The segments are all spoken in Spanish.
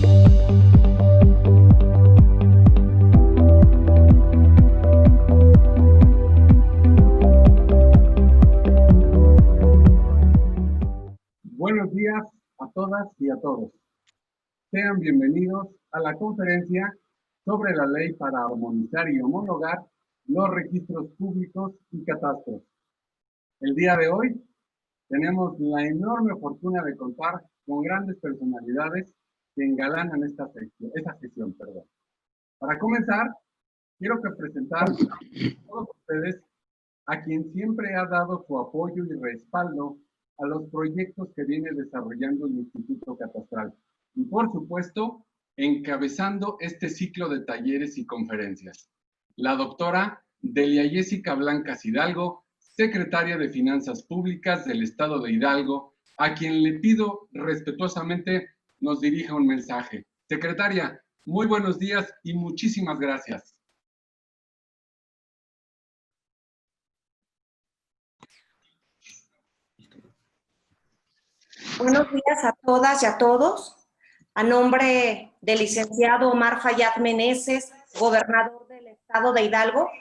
Buenos días a todas y a todos. Sean bienvenidos a la conferencia sobre la ley para armonizar y homologar los registros públicos y catastros. El día de hoy tenemos la enorme fortuna de contar con grandes personalidades que engalanan esta sesión. Para comenzar, quiero presentar a todos ustedes a quien siempre ha dado su apoyo y respaldo a los proyectos que viene desarrollando el Instituto Catastral. Y por supuesto, encabezando este ciclo de talleres y conferencias. La doctora Delia Jessica Blancas Hidalgo, secretaria de Finanzas Públicas del Estado de Hidalgo, a quien le pido respetuosamente nos dirija un mensaje. Secretaria, muy buenos días y muchísimas gracias. Buenos días a todas y a todos. A nombre del licenciado Omar Fayad Meneses, gobernador del Estado de Hidalgo,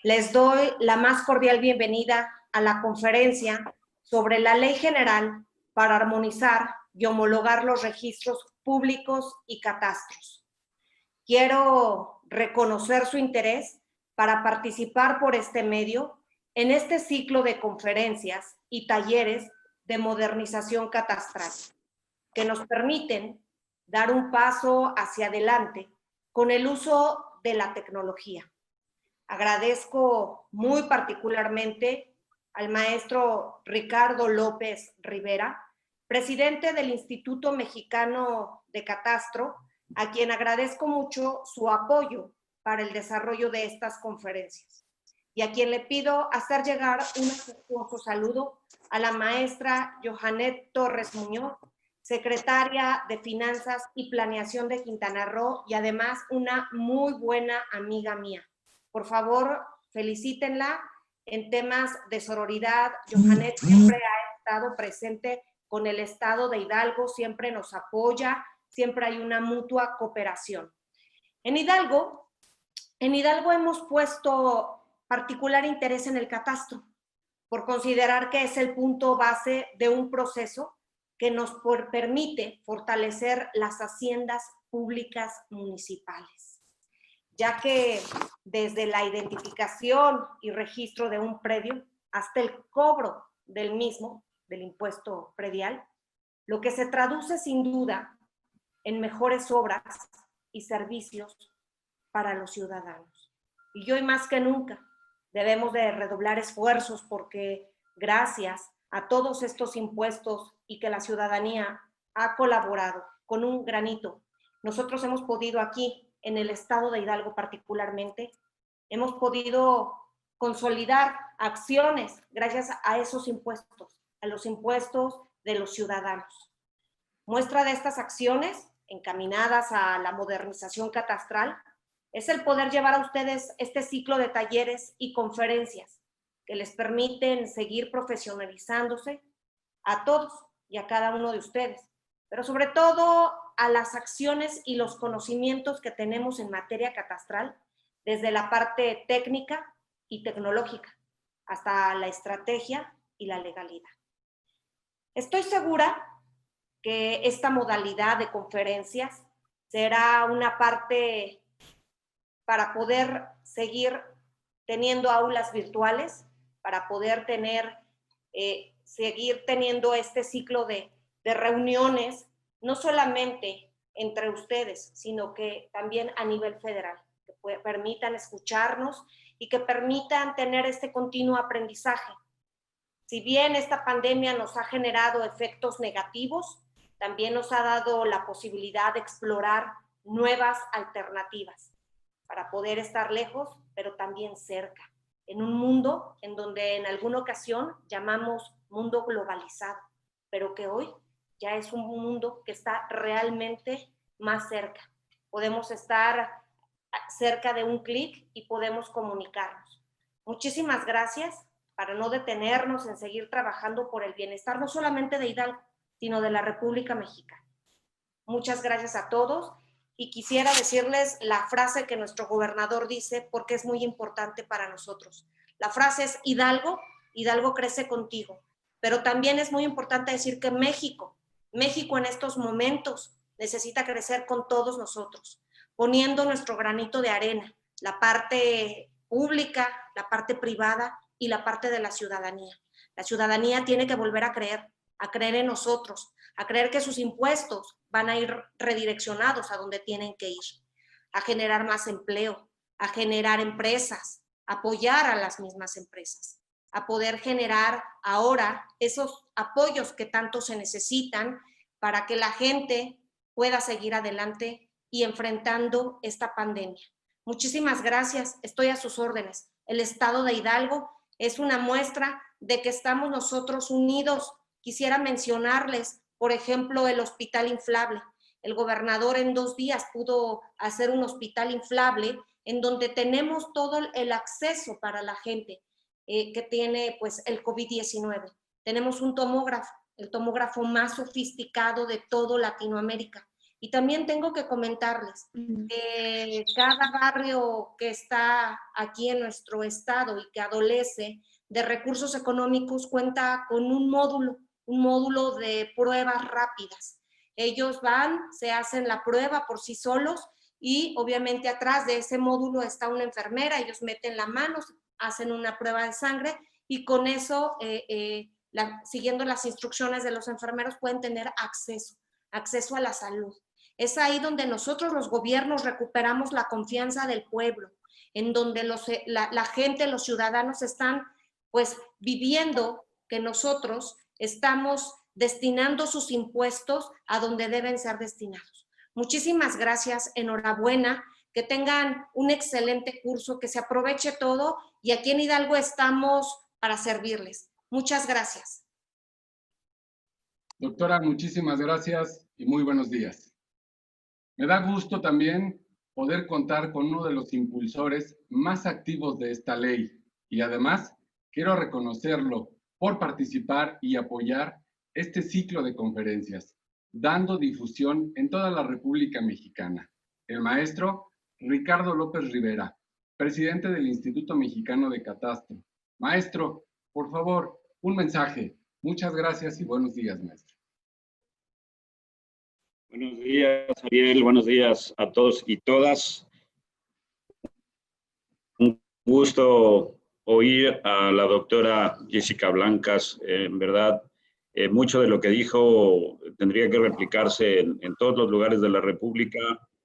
les doy la más cordial bienvenida a la conferencia sobre la Ley General para armonizar y homologar los registros públicos y catastros. Quiero reconocer su interés para participar por este medio en este ciclo de conferencias y talleres de modernización catastral, que nos permiten dar un paso hacia adelante con el uso de la tecnología. Agradezco muy particularmente al maestro Ricardo López Rivera, presidente del Instituto Mexicano de Catastro, a quien agradezco mucho su apoyo para el desarrollo de estas conferencias, y a quien le pido hacer llegar un afectuoso saludo a la maestra Johanet Torres Muñoz, secretaria de Finanzas y Planeación de Quintana Roo, y además una muy buena amiga mía. Por favor, felicítenla en temas de sororidad. Johanet siempre ha estado presente con el Estado de Hidalgo, siempre nos apoya, siempre hay una mutua cooperación. En Hidalgo hemos puesto particular interés en el catastro, por considerar que es el punto base de un proceso que nos permite fortalecer las haciendas públicas municipales, ya que desde la identificación y registro de un predio hasta el cobro del mismo, del impuesto predial, lo que se traduce sin duda en mejores obras y servicios para los ciudadanos. Y hoy más que nunca debemos de redoblar esfuerzos porque gracias a todos estos impuestos y que la ciudadanía ha colaborado con un granito, nosotros hemos podido aquí, en el Estado de Hidalgo particularmente, hemos podido consolidar acciones gracias a esos impuestos, a los impuestos de los ciudadanos. Muestra de estas acciones encaminadas a la modernización catastral es el poder llevar a ustedes este ciclo de talleres y conferencias que les permiten seguir profesionalizándose a todos y a cada uno de ustedes, pero sobre todo a las acciones y los conocimientos que tenemos en materia catastral, desde la parte técnica y tecnológica hasta la estrategia y la legalidad. Estoy segura que esta modalidad de conferencias será una parte para poder seguir teniendo aulas virtuales, para poder seguir teniendo este ciclo de reuniones, no solamente entre ustedes, sino que también a nivel federal, que permitan escucharnos y que permitan tener este continuo aprendizaje. Si bien esta pandemia nos ha generado efectos negativos, también nos ha dado la posibilidad de explorar nuevas alternativas para poder estar lejos, pero también cerca, en un mundo en donde en alguna ocasión llamamos mundo globalizado, pero que hoy ya es un mundo que está realmente más cerca. Podemos estar cerca de un clic y podemos comunicarnos. Muchísimas gracias, para no detenernos en seguir trabajando por el bienestar no solamente de Hidalgo, sino de la República Mexicana. Muchas gracias a todos. Y quisiera decirles la frase que nuestro gobernador dice porque es muy importante para nosotros. La frase es: Hidalgo, Hidalgo crece contigo. Pero también es muy importante decir que México en estos momentos necesita crecer con todos nosotros, poniendo nuestro granito de arena, la parte pública, la parte privada y la parte de la ciudadanía. La ciudadanía tiene que volver a creer en nosotros, a creer que sus impuestos van a ir redireccionados a donde tienen que ir, a generar más empleo, a generar empresas, apoyar a las mismas empresas, a poder generar ahora esos apoyos que tanto se necesitan para que la gente pueda seguir adelante y enfrentando esta pandemia. Muchísimas gracias, estoy a sus órdenes. El estado de Hidalgo es una muestra de que estamos nosotros unidos. Quisiera mencionarles, por ejemplo, el hospital inflable. El gobernador en 2 días pudo hacer un hospital inflable en donde tenemos todo el acceso para la gente que tiene pues el COVID-19. Tenemos un tomógrafo, el tomógrafo más sofisticado de todo Latinoamérica. Y también tengo que comentarles que cada barrio que está aquí en nuestro estado y que adolece de recursos económicos cuenta con un módulo de pruebas rápidas. Ellos van, se hacen la prueba por sí solos y obviamente atrás de ese módulo está una enfermera, ellos meten la mano, hacen una prueba de sangre y con eso, siguiendo las instrucciones de los enfermeros, pueden tener acceso a la salud. Es ahí donde nosotros los gobiernos recuperamos la confianza del pueblo, en donde la gente, los ciudadanos están pues viviendo que nosotros estamos destinando sus impuestos a donde deben ser destinados. Muchísimas gracias, enhorabuena, que tengan un excelente curso, que se aproveche todo y aquí en Hidalgo estamos para servirles. Muchas gracias. Doctora, muchísimas gracias y muy buenos días. Me da gusto también poder contar con uno de los impulsores más activos de esta ley y además quiero reconocerlo por participar y apoyar este ciclo de conferencias, dando difusión en toda la República Mexicana. El maestro Ricardo López Rivera, presidente del Instituto Mexicano de Catastro. Maestro, por favor, un mensaje. Muchas gracias y buenos días, maestro. Buenos días, Ariel. Buenos días a todos y todas. Un gusto oír a la doctora Jessica Blancas. En verdad, mucho de lo que dijo tendría que replicarse en todos los lugares de la República,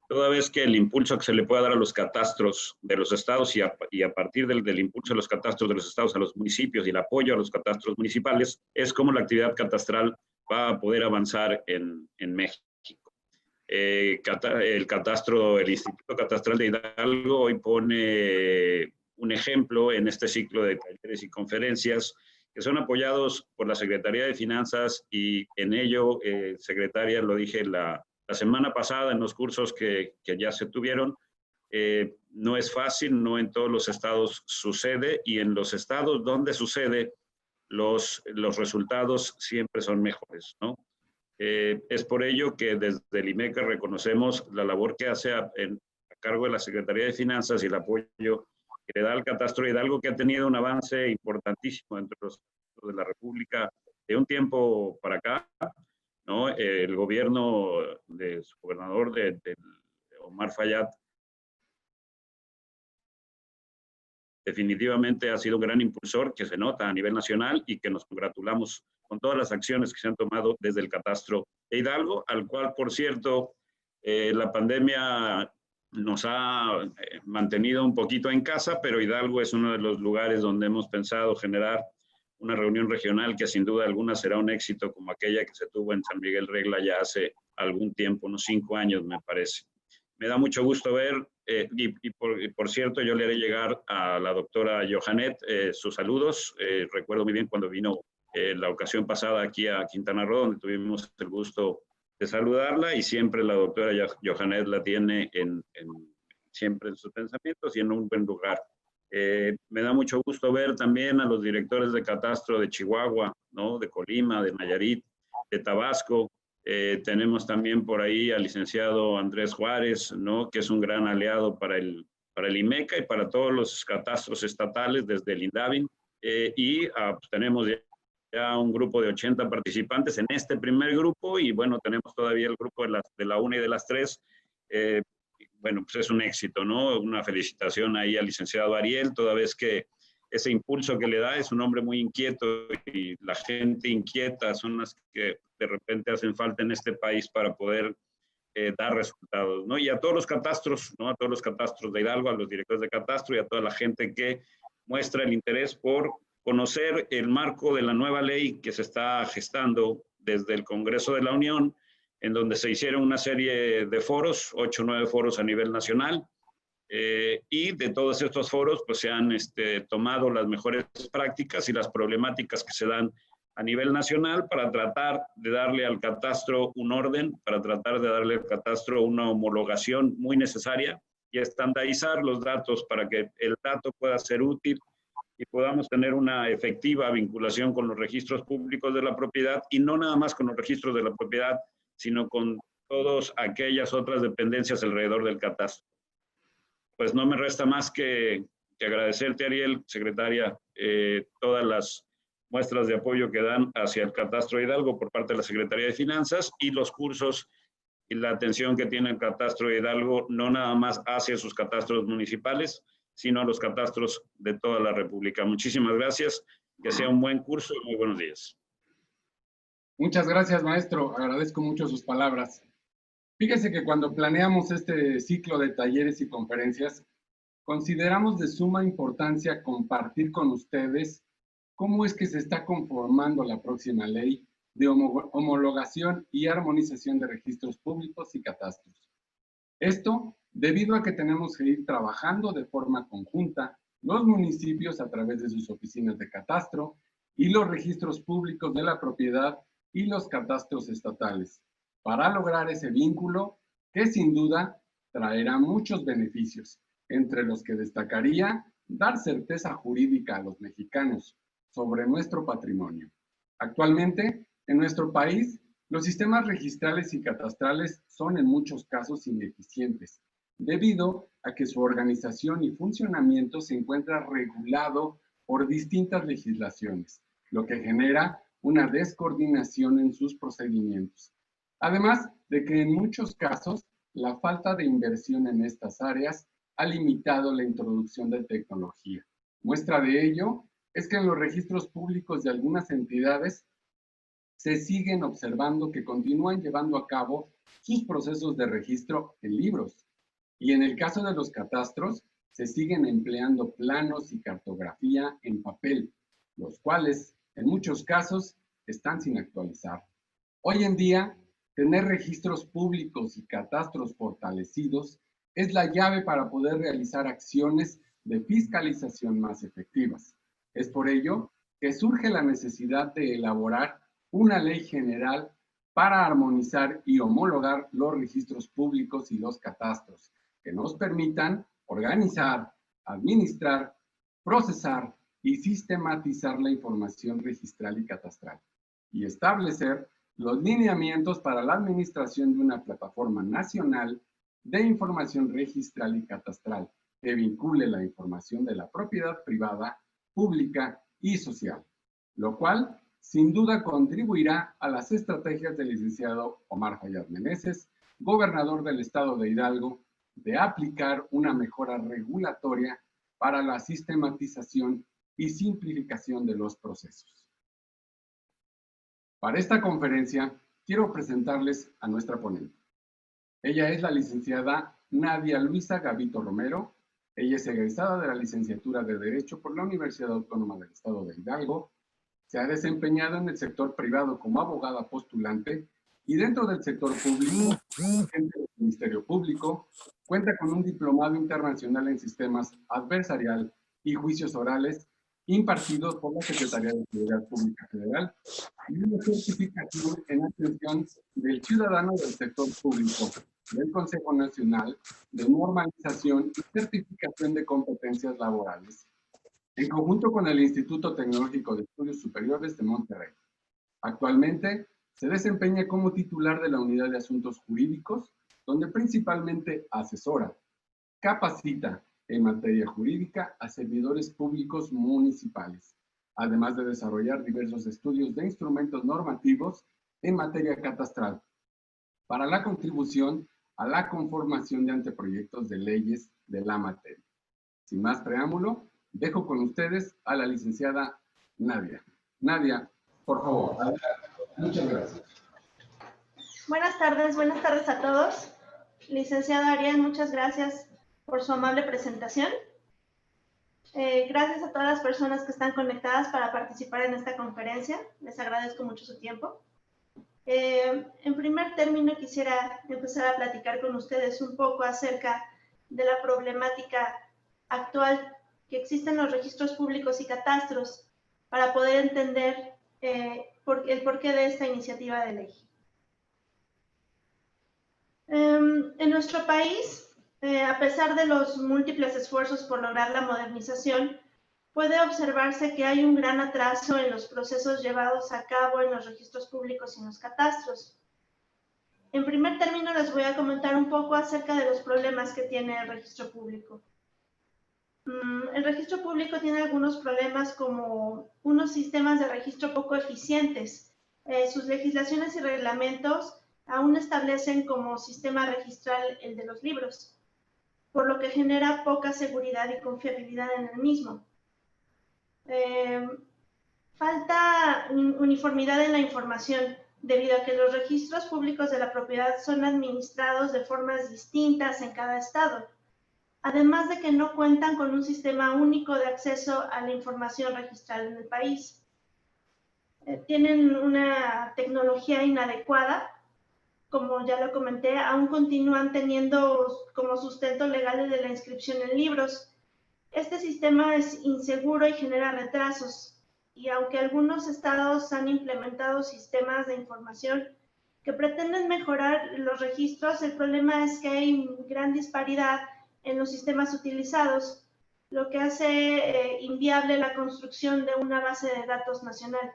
toda vez que el impulso que se le pueda dar a los catastros de los estados y a partir del impulso de los catastros de los estados a los municipios y el apoyo a los catastros municipales, es como la actividad catastral va a poder avanzar en México. El Instituto Catastral de Hidalgo hoy pone un ejemplo en este ciclo de talleres y conferencias que son apoyados por la Secretaría de Finanzas y en ello, secretaria, lo dije la semana pasada en los cursos que ya se tuvieron, no es fácil, no en todos los estados sucede y en los estados donde sucede los resultados siempre son mejores, ¿no? Es por ello que desde el IMECA reconocemos la labor que hace a cargo de la Secretaría de Finanzas y el apoyo que le da al Catastro de Hidalgo, que ha tenido un avance importantísimo entre los de la República de un tiempo para acá, ¿no? El gobierno de su gobernador, de Omar Fayad, definitivamente ha sido un gran impulsor que se nota a nivel nacional y que nos congratulamos con todas las acciones que se han tomado desde el Catastro de Hidalgo, al cual, por cierto, la pandemia nos ha mantenido un poquito en casa, pero Hidalgo es uno de los lugares donde hemos pensado generar una reunión regional que sin duda alguna será un éxito como aquella que se tuvo en San Miguel Regla ya hace algún tiempo, unos 5 años me parece. Me da mucho gusto ver, por cierto, yo le haré llegar a la doctora Johanet sus saludos. Recuerdo muy bien cuando vino la ocasión pasada aquí a Quintana Roo, donde tuvimos el gusto de saludarla y siempre la doctora Johanet la tiene siempre en sus pensamientos y en un buen lugar. Me da mucho gusto ver también a los directores de catastro de Chihuahua, ¿no? De Colima, de Nayarit, de Tabasco, Tenemos también por ahí al licenciado Andrés Juárez, ¿no? Que es un gran aliado para el IMECA y para todos los catastros estatales desde el INDAVI. Pues tenemos ya un grupo de 80 participantes en este primer grupo y bueno, tenemos todavía el grupo de la 1 y de las 3. Bueno, pues es un éxito, ¿no? Una felicitación ahí al licenciado Ariel, toda vez que ese impulso que le da, es un hombre muy inquieto y la gente inquieta son las que de repente hacen falta en este país para poder dar resultados, ¿no? Y a todos los catastros, ¿no? A todos los catastros de Hidalgo, a los directores de catastro y a toda la gente que muestra el interés por conocer el marco de la nueva ley que se está gestando desde el Congreso de la Unión, en donde se hicieron una serie de foros, 8 o 9 foros a nivel nacional, y de todos estos foros pues se han tomado las mejores prácticas y las problemáticas que se dan a nivel nacional para tratar de darle al catastro un orden, para tratar de darle al catastro una homologación muy necesaria y estandarizar los datos para que el dato pueda ser útil y podamos tener una efectiva vinculación con los registros públicos de la propiedad y no nada más con los registros de la propiedad, sino con todas aquellas otras dependencias alrededor del catastro. Pues no me resta más que agradecerte, Ariel, secretaria, todas las muestras de apoyo que dan hacia el catastro Hidalgo por parte de la Secretaría de Finanzas y los cursos y la atención que tiene el catastro Hidalgo, no nada más hacia sus catastros municipales, sino a los catastros de toda la República. Muchísimas gracias, que sea un buen curso y muy buenos días. Muchas gracias, maestro. Agradezco mucho sus palabras. Fíjese que cuando planeamos este ciclo de talleres y conferencias, consideramos de suma importancia compartir con ustedes cómo es que se está conformando la próxima ley de homologación y armonización de registros públicos y catastros. Esto debido a que tenemos que ir trabajando de forma conjunta los municipios a través de sus oficinas de catastro y los registros públicos de la propiedad y los catastros estatales, para lograr ese vínculo que sin duda traerá muchos beneficios, entre los que destacaría dar certeza jurídica a los mexicanos sobre nuestro patrimonio. Actualmente, en nuestro país, los sistemas registrales y catastrales son en muchos casos ineficientes, debido a que su organización y funcionamiento se encuentra regulado por distintas legislaciones, lo que genera una descoordinación en sus procedimientos. Además de que en muchos casos la falta de inversión en estas áreas ha limitado la introducción de tecnología. Muestra de ello es que en los registros públicos de algunas entidades se siguen observando que continúan llevando a cabo sus procesos de registro en libros. Y en el caso de los catastros, se siguen empleando planos y cartografía en papel, los cuales en muchos casos están sin actualizar. Hoy en día, tener registros públicos y catastros fortalecidos es la llave para poder realizar acciones de fiscalización más efectivas. Es por ello que surge la necesidad de elaborar una ley general para armonizar y homologar los registros públicos y los catastros, que nos permitan organizar, administrar, procesar y sistematizar la información registral y catastral, y establecer los lineamientos para la administración de una plataforma nacional de información registral y catastral que vincule la información de la propiedad privada, pública y social, lo cual sin duda contribuirá a las estrategias del licenciado Omar Fayad Meneses, gobernador del estado de Hidalgo, de aplicar una mejora regulatoria para la sistematización y simplificación de los procesos. Para esta conferencia, quiero presentarles a nuestra ponente. Ella es la licenciada Nadia Luisa Gavito Romero. Ella es egresada de la licenciatura de Derecho por la Universidad Autónoma del Estado de Hidalgo. Se ha desempeñado en el sector privado como abogada postulante y dentro del sector público, agente del Ministerio Público, cuenta con un diplomado internacional en sistemas adversarial y juicios orales impartidos por la Secretaría de Seguridad Pública Federal y una certificación en atención del ciudadano del sector público del Consejo Nacional de Normalización y Certificación de Competencias Laborales, en conjunto con el Instituto Tecnológico de Estudios Superiores de Monterrey. Actualmente Se desempeña como titular de la Unidad de Asuntos Jurídicos, donde principalmente asesora, capacita en materia jurídica a servidores públicos municipales, además de desarrollar diversos estudios de instrumentos normativos en materia catastral, para la contribución a la conformación de anteproyectos de leyes de la materia. Sin más preámbulo, dejo con ustedes a la licenciada Nadia. Nadia, por favor, adelante. Muchas gracias. Buenas tardes a todos. Licenciado Ariel, muchas gracias por su amable presentación. Gracias a todas las personas que están conectadas para participar en esta conferencia. Les agradezco mucho su tiempo. En primer término, quisiera empezar a platicar con ustedes un poco acerca de la problemática actual que existe en los registros públicos y catastros para poder entender el porqué de esta iniciativa de ley. En nuestro país, a pesar de los múltiples esfuerzos por lograr la modernización, puede observarse que hay un gran atraso en los procesos llevados a cabo en los registros públicos y en los catastros. En primer término, les voy a comentar un poco acerca de los problemas que tiene el registro público. El registro público tiene algunos problemas como unos sistemas de registro poco eficientes. Sus legislaciones y reglamentos aún establecen como sistema registral el de los libros, por lo que genera poca seguridad y confiabilidad en el mismo. Falta uniformidad en la información, debido a que los registros públicos de la propiedad son administrados de formas distintas en cada estado, además de que no cuentan con un sistema único de acceso a la información registral en el país. Tienen una tecnología inadecuada. Como ya lo comenté, aún continúan teniendo como sustento legal de la inscripción en libros. Este sistema es inseguro y genera retrasos, y aunque algunos estados han implementado sistemas de información que pretenden mejorar los registros, el problema es que hay gran disparidad en los sistemas utilizados, lo que hace inviable la construcción de una base de datos nacional.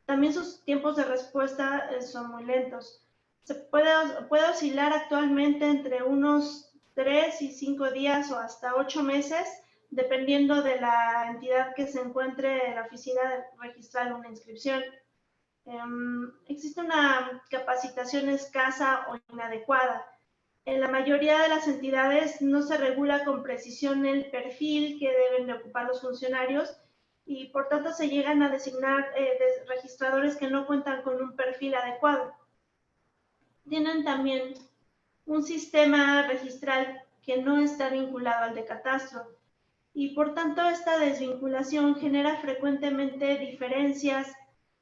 También sus tiempos de respuesta son muy lentos. Se puede oscilar actualmente entre unos 3 y 5 días o hasta 8 meses, dependiendo de la entidad que se encuentre en la oficina de registrar una inscripción. Existe una capacitación escasa o inadecuada. En la mayoría de las entidades no se regula con precisión el perfil que deben de ocupar los funcionarios y por tanto se llegan a designar registradores que no cuentan con un perfil adecuado. Tienen también un sistema registral que no está vinculado al de catastro y por tanto esta desvinculación genera frecuentemente diferencias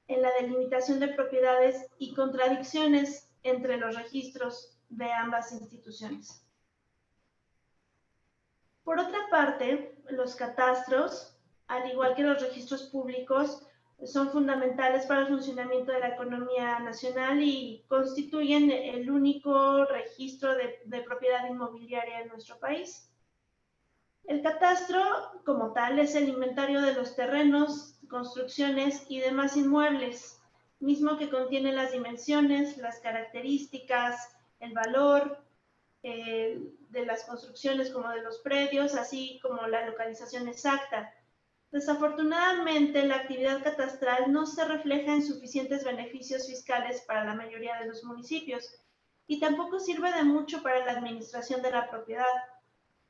en la delimitación de propiedades y contradicciones entre los registros de ambas instituciones. Por otra parte, los catastros, al igual que los registros públicos, son fundamentales para el funcionamiento de la economía nacional y constituyen el único registro de propiedad inmobiliaria en nuestro país. El catastro, como tal, es el inventario de los terrenos, construcciones y demás inmuebles, mismo que contiene las dimensiones, las características, el valor de las construcciones como de los predios, así como la localización exacta. Desafortunadamente, la actividad catastral no se refleja en suficientes beneficios fiscales para la mayoría de los municipios y tampoco sirve de mucho para la administración de la propiedad,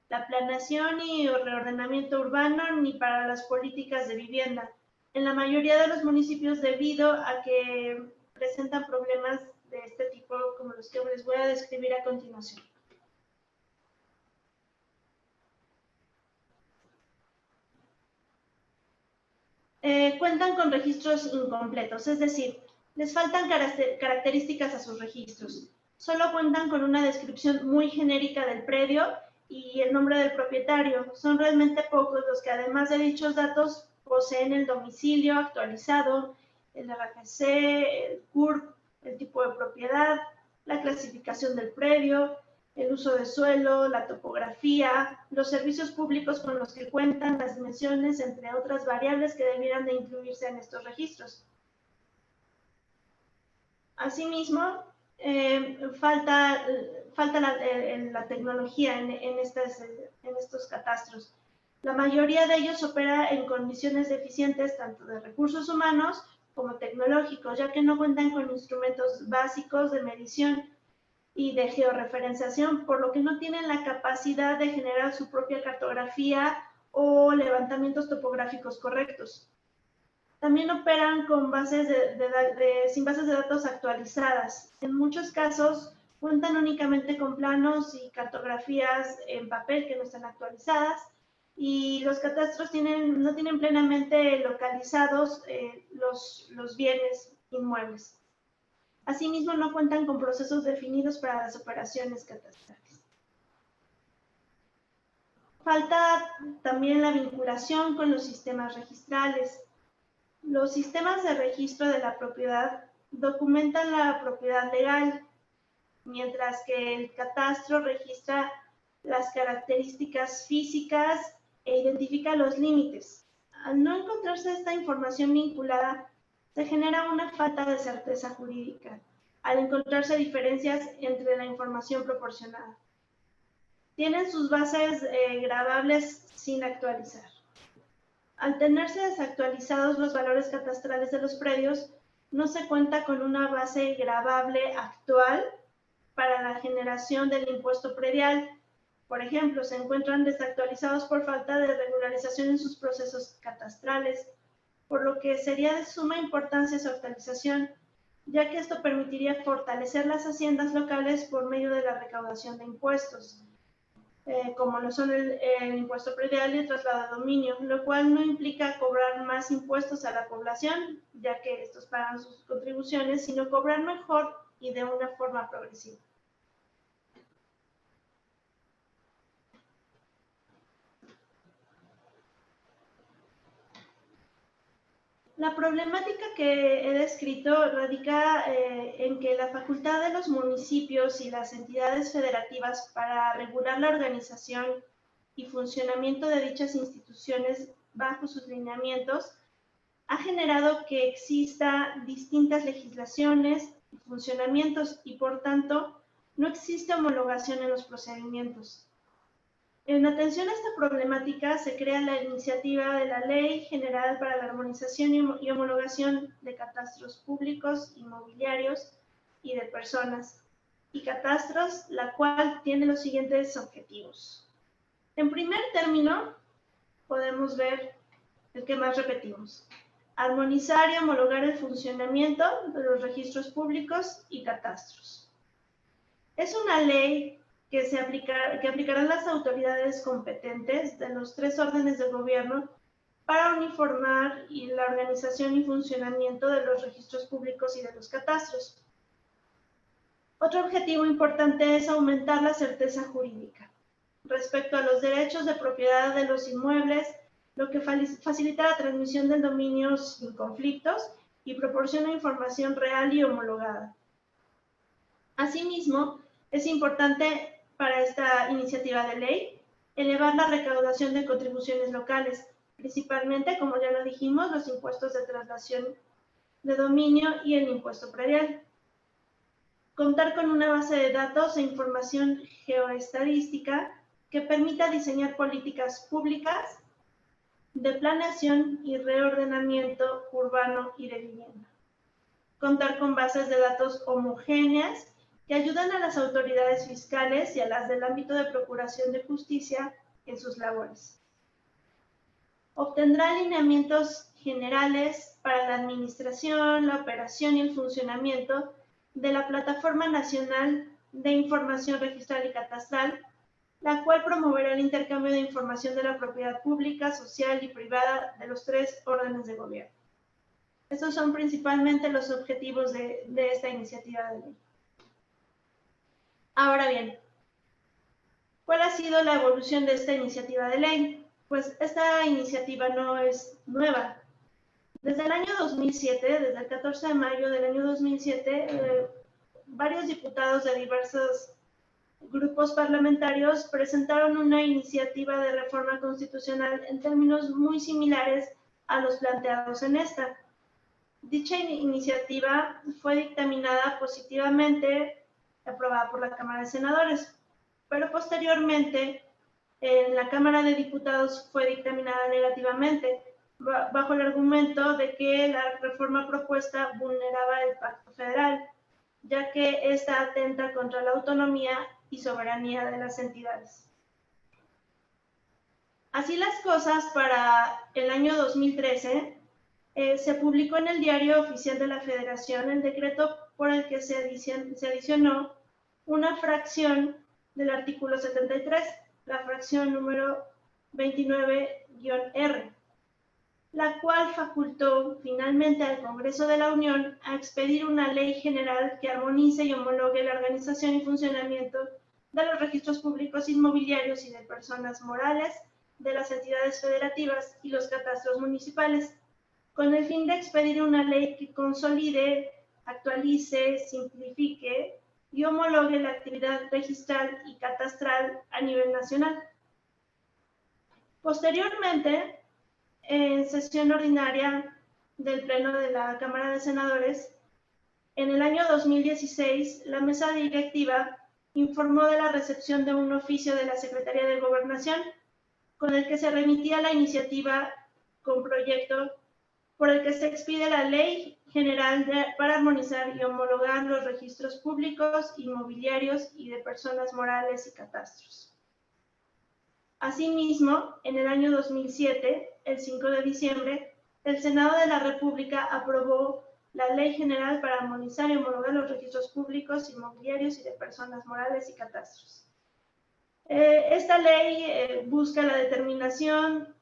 la planeación y reordenamiento urbano, ni para las políticas de vivienda en la mayoría de los municipios, debido a que presentan problemas de este tipo como los que les voy a describir a continuación. Cuentan con registros incompletos, es decir, les faltan características a sus registros. Solo cuentan con una descripción muy genérica del predio y el nombre del propietario. Son realmente pocos los que, además de dichos datos, poseen el domicilio actualizado, el RFC, el CURP, el tipo de propiedad, la clasificación del predio, el uso de suelo, la topografía, los servicios públicos con los que cuentan, las dimensiones, entre otras variables que debieran de incluirse en estos registros. Asimismo, falta la tecnología en estos catastros. La mayoría de ellos opera en condiciones deficientes tanto de recursos humanos como tecnológicos, ya que no cuentan con instrumentos básicos de medición y de georreferenciación, por lo que no tienen la capacidad de generar su propia cartografía o levantamientos topográficos correctos. También operan con sin bases de datos actualizadas. En muchos casos cuentan únicamente con planos y cartografías en papel que no están actualizadas, y los catastros no tienen plenamente localizados los bienes inmuebles. Asimismo, no cuentan con procesos definidos para las operaciones catastrales. Falta también la vinculación con los sistemas registrales. Los sistemas de registro de la propiedad documentan la propiedad legal, mientras que el catastro registra las características físicas e identifica los límites. Al no encontrarse esta información vinculada, se genera una falta de certeza jurídica, al encontrarse diferencias entre la información proporcionada. Tienen sus bases grabables sin actualizar. Al tenerse desactualizados los valores catastrales de los predios, no se cuenta con una base grabable actual para la generación del impuesto predial. Por ejemplo, se encuentran desactualizados por falta de regularización en sus procesos catastrales, por lo que sería de suma importancia su actualización, ya que esto permitiría fortalecer las haciendas locales por medio de la recaudación de impuestos, como lo son el impuesto predial y el traslado de dominio, lo cual no implica cobrar más impuestos a la población, ya que estos pagan sus contribuciones, sino cobrar mejor y de una forma progresiva. La problemática que he descrito radica en que la facultad de los municipios y las entidades federativas para regular la organización y funcionamiento de dichas instituciones bajo sus lineamientos ha generado que exista distintas legislaciones y funcionamientos y, por tanto, no existe homologación en los procedimientos. En atención a esta problemática, se crea la iniciativa de la Ley General para la Armonización y Homologación de Catastros Públicos, Inmobiliarios y de Personas y Catastros, la cual tiene los siguientes objetivos. En primer término, podemos ver el que más repetimos: armonizar y homologar el funcionamiento de los registros públicos y catastros. Es una ley que aplicarán las autoridades competentes de los 3 órdenes de gobierno para uniformar la organización y funcionamiento de los registros públicos y de los catastros. Otro objetivo importante es aumentar la certeza jurídica respecto a los derechos de propiedad de los inmuebles, lo que facilita la transmisión del dominio sin conflictos y proporciona información real y homologada. Asimismo, es importante para esta iniciativa de ley elevar la recaudación de contribuciones locales, principalmente, como ya lo dijimos, los impuestos de traslación de dominio y el impuesto predial. Contar con una base de datos e información geoestadística que permita diseñar políticas públicas de planeación y reordenamiento urbano y de vivienda. Contar con bases de datos homogéneas que ayudan a las autoridades fiscales y a las del ámbito de procuración de justicia en sus labores. Obtendrá lineamientos generales para la administración, la operación y el funcionamiento de la Plataforma Nacional de Información Registral y Catastral, la cual promoverá el intercambio de información de la propiedad pública, social y privada de los 3 órdenes de gobierno. Estos son principalmente los objetivos de esta iniciativa de ley. Ahora bien, ¿cuál ha sido la evolución de esta iniciativa de ley? Pues esta iniciativa no es nueva. Desde el año 2007, desde el 14 de mayo del año 2007, varios diputados de diversos grupos parlamentarios presentaron una iniciativa de reforma constitucional en términos muy similares a los planteados en esta. Dicha iniciativa fue dictaminada positivamente, aprobada por la Cámara de Senadores, pero posteriormente en la Cámara de Diputados fue dictaminada negativamente, bajo el argumento de que la reforma propuesta vulneraba el Pacto Federal, ya que esta atenta contra la autonomía y soberanía de las entidades. Así las cosas, para el año 2013, se publicó en el Diario Oficial de la Federación el decreto por el que se adicionó una fracción del artículo 73, la fracción número 29-R, la cual facultó finalmente al Congreso de la Unión a expedir una ley general que armonice y homologue la organización y funcionamiento de los registros públicos inmobiliarios y de personas morales de las entidades federativas y los catastros municipales, con el fin de expedir una ley que consolide, actualice, simplifique y homologue la actividad registral y catastral a nivel nacional. Posteriormente, en sesión ordinaria del Pleno de la Cámara de Senadores, en el año 2016, la mesa directiva informó de la recepción de un oficio de la Secretaría de Gobernación con el que se remitía la iniciativa con proyecto por el que se expide la Ley General para armonizar y homologar los registros públicos, inmobiliarios y de personas morales y catastros. Asimismo, en el año 2007, el 5 de diciembre, el Senado de la República aprobó la Ley General para armonizar y homologar los registros públicos, inmobiliarios y de personas morales y catastros. Esta ley busca la determinación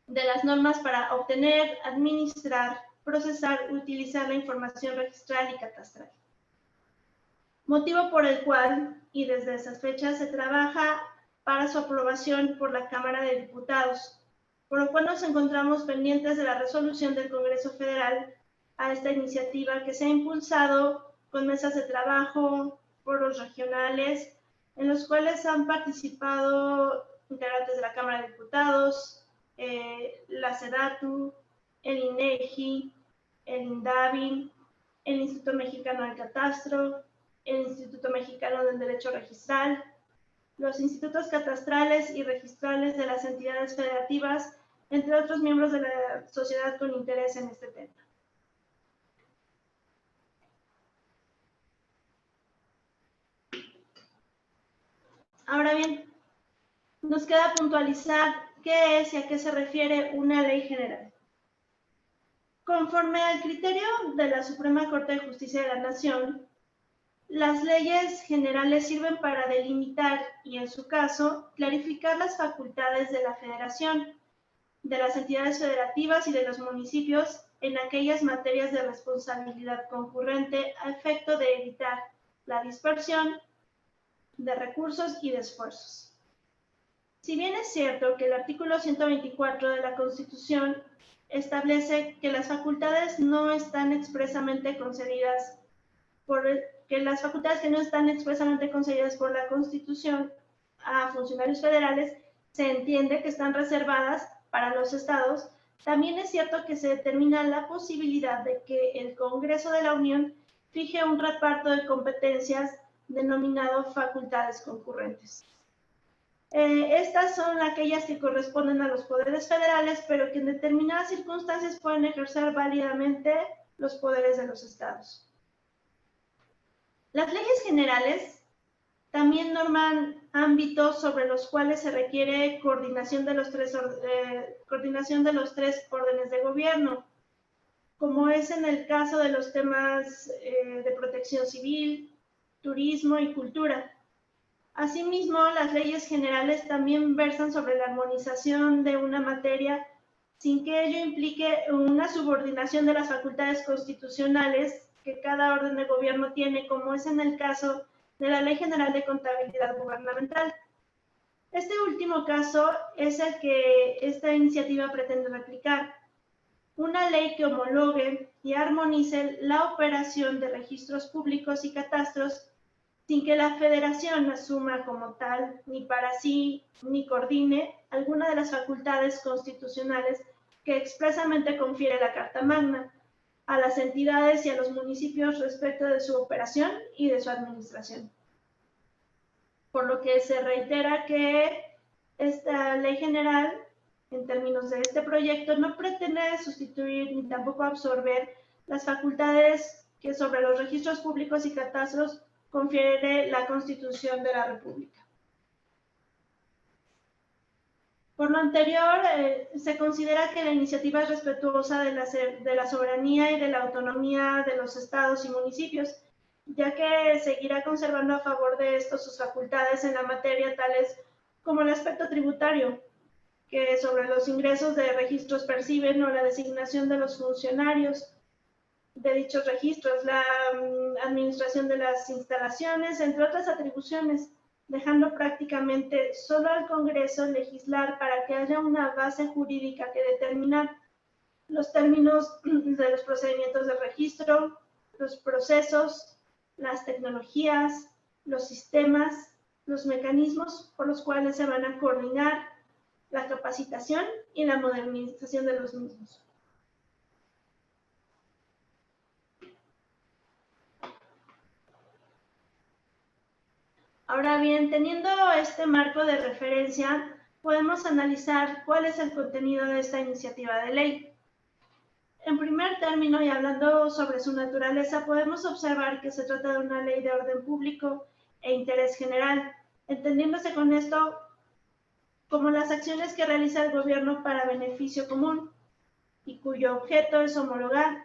de las normas para obtener, administrar, procesar, utilizar la información registral y catastral. Motivo por el cual, y desde esas fechas, se trabaja para su aprobación por la Cámara de Diputados, por lo cual nos encontramos pendientes de la resolución del Congreso Federal a esta iniciativa que se ha impulsado con mesas de trabajo, foros regionales, en los cuales han participado integrantes de la Cámara de Diputados, la SEDATU, el INEGI, el INDAVI, el Instituto Mexicano del Catastro, el Instituto Mexicano del Derecho Registral, los institutos catastrales y registrales de las entidades federativas, entre otros miembros de la sociedad con interés en este tema. Ahora bien, nos queda puntualizar qué es y a qué se refiere una ley general. Conforme al criterio de la Suprema Corte de Justicia de la Nación, las leyes generales sirven para delimitar y, en su caso, clarificar las facultades de la Federación, de las entidades federativas y de los municipios en aquellas materias de responsabilidad concurrente a efecto de evitar la dispersión de recursos y de esfuerzos. Si bien es cierto que el artículo 124 de la Constitución establece que las facultades no están expresamente concedidas por la Constitución a funcionarios federales, se entiende que están reservadas para los estados. También es cierto que se determina la posibilidad de que el Congreso de la Unión fije un reparto de competencias denominado facultades concurrentes. Estas son aquellas que corresponden a los poderes federales, pero que en determinadas circunstancias pueden ejercer válidamente los poderes de los estados. Las leyes generales también norman ámbitos sobre los cuales se requiere coordinación de los tres órdenes de gobierno, como es en el caso de los temas de protección civil, turismo y cultura. Asimismo, las leyes generales también versan sobre la armonización de una materia sin que ello implique una subordinación de las facultades constitucionales que cada orden de gobierno tiene, como es en el caso de la Ley General de Contabilidad Gubernamental. Este último caso es el que esta iniciativa pretende replicar. Una ley que homologue y armonice la operación de registros públicos y catastros sin que la Federación asuma como tal, ni para sí, ni coordine alguna de las facultades constitucionales que expresamente confiere la Carta Magna, a las entidades y a los municipios respecto de su operación y de su administración. Por lo que se reitera que esta ley general, en términos de este proyecto, no pretende sustituir ni tampoco absorber las facultades que sobre los registros públicos y catastros confiere la Constitución de la República. Por lo anterior, se considera que la iniciativa es respetuosa de la soberanía y de la autonomía de los estados y municipios, ya que seguirá conservando a favor de estos sus facultades en la materia, tales como el aspecto tributario, que sobre los ingresos de registros perciben, o la designación de los funcionarios de dichos registros, la administración de las instalaciones, entre otras atribuciones, dejando prácticamente solo al Congreso legislar para que haya una base jurídica que determinar los términos de los procedimientos de registro, los procesos, las tecnologías, los sistemas, los mecanismos por los cuales se van a coordinar la capacitación y la modernización de los mismos. Ahora bien, teniendo este marco de referencia, podemos analizar cuál es el contenido de esta iniciativa de ley. En primer término, y hablando sobre su naturaleza, podemos observar que se trata de una ley de orden público e interés general, entendiéndose con esto como las acciones que realiza el gobierno para beneficio común y cuyo objeto es homologar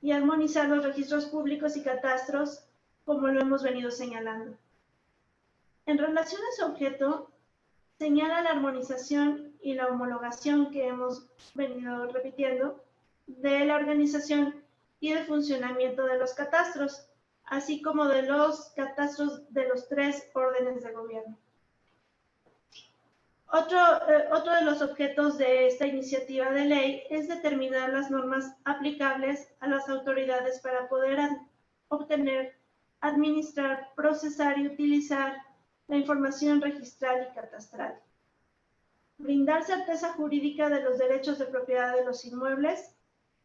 y armonizar los registros públicos y catastros, como lo hemos venido señalando. En relación a su objeto, señala la armonización y la homologación que hemos venido repitiendo de la organización y del funcionamiento de los catastros, así como de los catastros de los 3 órdenes de gobierno. Otro de los objetos de esta iniciativa de ley es determinar las normas aplicables a las autoridades para poder obtener, administrar, procesar y utilizar la información registral y catastral. Brindar certeza jurídica de los derechos de propiedad de los inmuebles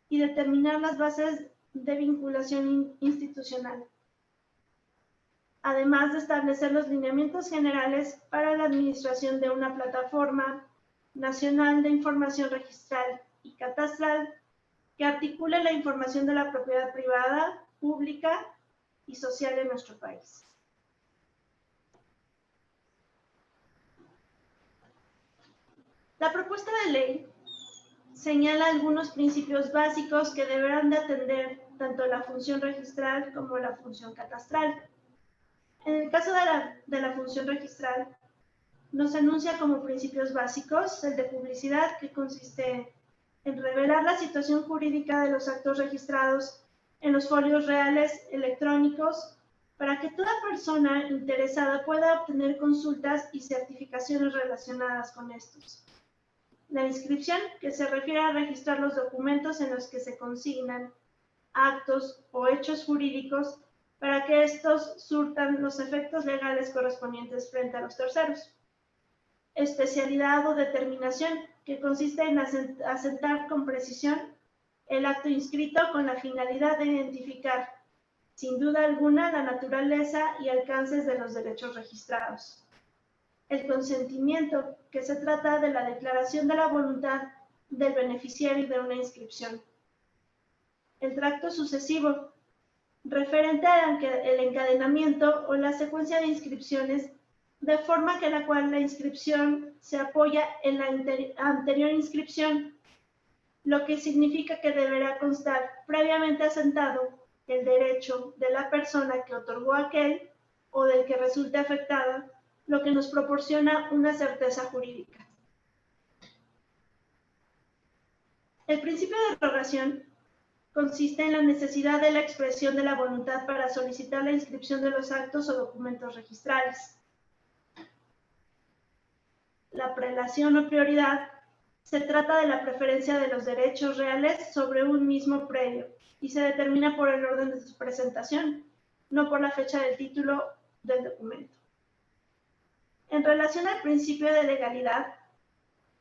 y determinar las bases de vinculación institucional. Además de establecer los lineamientos generales para la administración de una plataforma nacional de información registral y catastral que articule la información de la propiedad privada, pública y social en nuestro país. La propuesta de ley señala algunos principios básicos que deberán de atender tanto la función registral como la función catastral. En el caso de la función registral, nos enuncia como principios básicos el de publicidad, que consiste en revelar la situación jurídica de los actos registrados en los folios reales electrónicos para que toda persona interesada pueda obtener consultas y certificaciones relacionadas con estos. La inscripción, que se refiere a registrar los documentos en los que se consignan actos o hechos jurídicos para que estos surtan los efectos legales correspondientes frente a los terceros. Especialidad o determinación, que consiste en asentar con precisión el acto inscrito con la finalidad de identificar, sin duda alguna, la naturaleza y alcances de los derechos registrados. El consentimiento, que se trata de la declaración de la voluntad del beneficiario de una inscripción. El tracto sucesivo, referente al encadenamiento o la secuencia de inscripciones, de forma que la cual la inscripción se apoya en la anterior inscripción, lo que significa que deberá constar previamente asentado el derecho de la persona que otorgó aquel o del que resulte afectada, lo que nos proporciona una certeza jurídica. El principio de rogación consiste en la necesidad de la expresión de la voluntad para solicitar la inscripción de los actos o documentos registrales. La prelación o prioridad se trata de la preferencia de los derechos reales sobre un mismo predio y se determina por el orden de su presentación, no por la fecha del título del documento. En relación al principio de legalidad,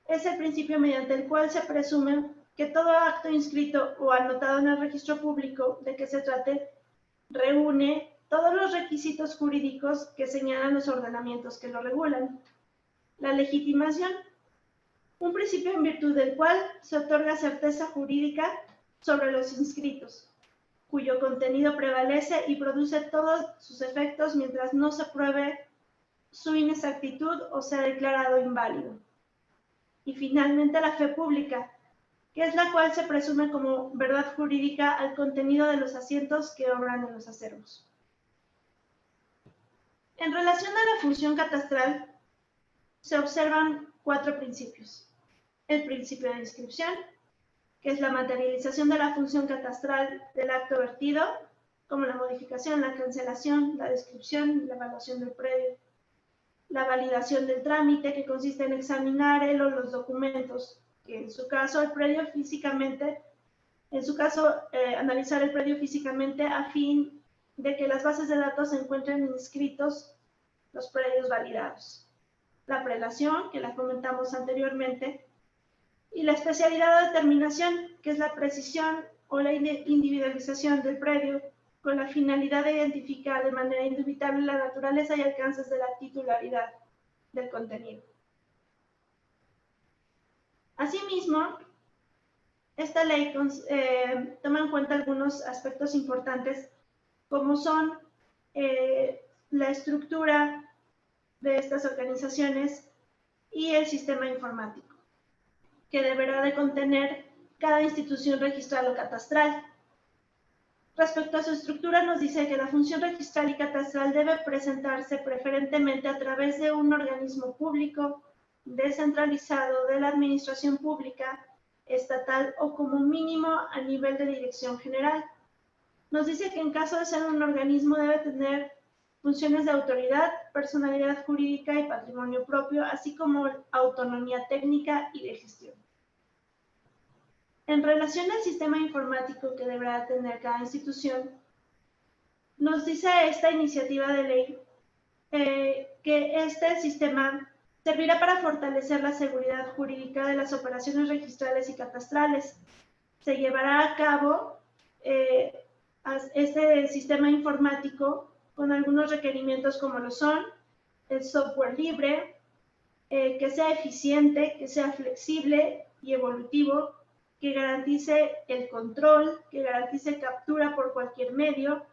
es el principio mediante el cual se presume que todo acto inscrito o anotado en el registro público de que se trate reúne todos los requisitos jurídicos que señalan los ordenamientos que lo regulan. La legitimación, un principio en virtud del cual se otorga certeza jurídica sobre los inscritos, cuyo contenido prevalece y produce todos sus efectos mientras no se pruebe su inexactitud o sea declarado inválido. Y finalmente la fe pública, que es la cual se presume como verdad jurídica al contenido de los asientos que obran en los acervos. En relación a la función catastral, se observan 4 principios. El principio de inscripción, que es la materialización de la función catastral del acto vertido, como la modificación, la cancelación, la descripción y la evaluación del predio. La validación del trámite, que consiste en examinar el o los documentos, que en su caso el predio físicamente, analizar el predio físicamente a fin de que las bases de datos se encuentren inscritos los predios validados. La prelación, que la comentamos anteriormente, y la especialidad o determinación, que es la precisión o la individualización del predio con la finalidad de identificar de manera indubitable la naturaleza y alcances de la titularidad del contenido. Asimismo, esta ley toma en cuenta algunos aspectos importantes, como son la estructura de estas organizaciones y el sistema informático, que deberá de contener cada institución registral o catastral. Respecto a su estructura, nos dice que la función registral y catastral debe presentarse preferentemente a través de un organismo público descentralizado de la administración pública, estatal o como mínimo a nivel de dirección general. Nos dice que en caso de ser un organismo debe tener funciones de autoridad, personalidad jurídica y patrimonio propio, así como autonomía técnica y de gestión. En relación al sistema informático que deberá tener cada institución, nos dice esta iniciativa de ley que este sistema servirá para fortalecer la seguridad jurídica de las operaciones registrales y catastrales. Se llevará a cabo este sistema informático con algunos requerimientos como lo son el software libre, que sea eficiente, que sea flexible y evolutivo, que garantice el control, que garantice captura por cualquier medio,